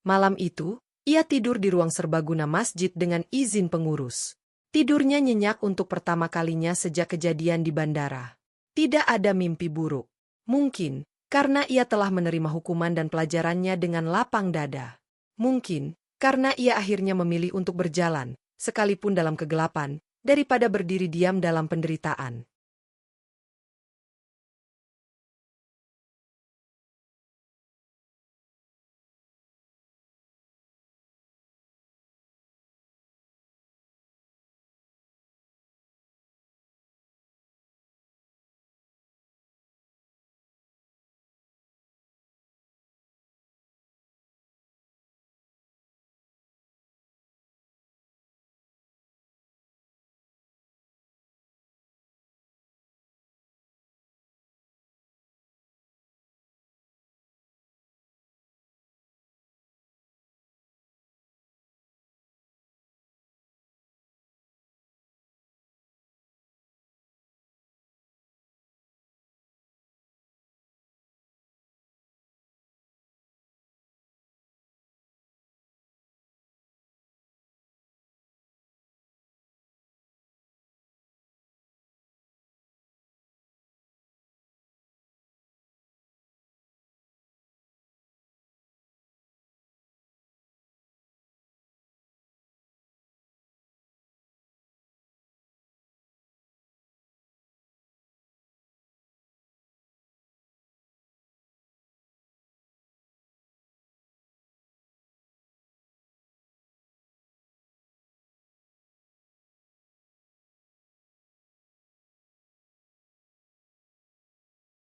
Malam itu, ia tidur di ruang serbaguna masjid dengan izin pengurus. Tidurnya nyenyak untuk pertama kalinya sejak kejadian di bandara. Tidak ada mimpi buruk. Mungkin, karena ia telah menerima hukuman dan pelajarannya dengan lapang dada. Mungkin, karena ia akhirnya memilih untuk berjalan, sekalipun dalam kegelapan, daripada berdiri diam dalam penderitaan.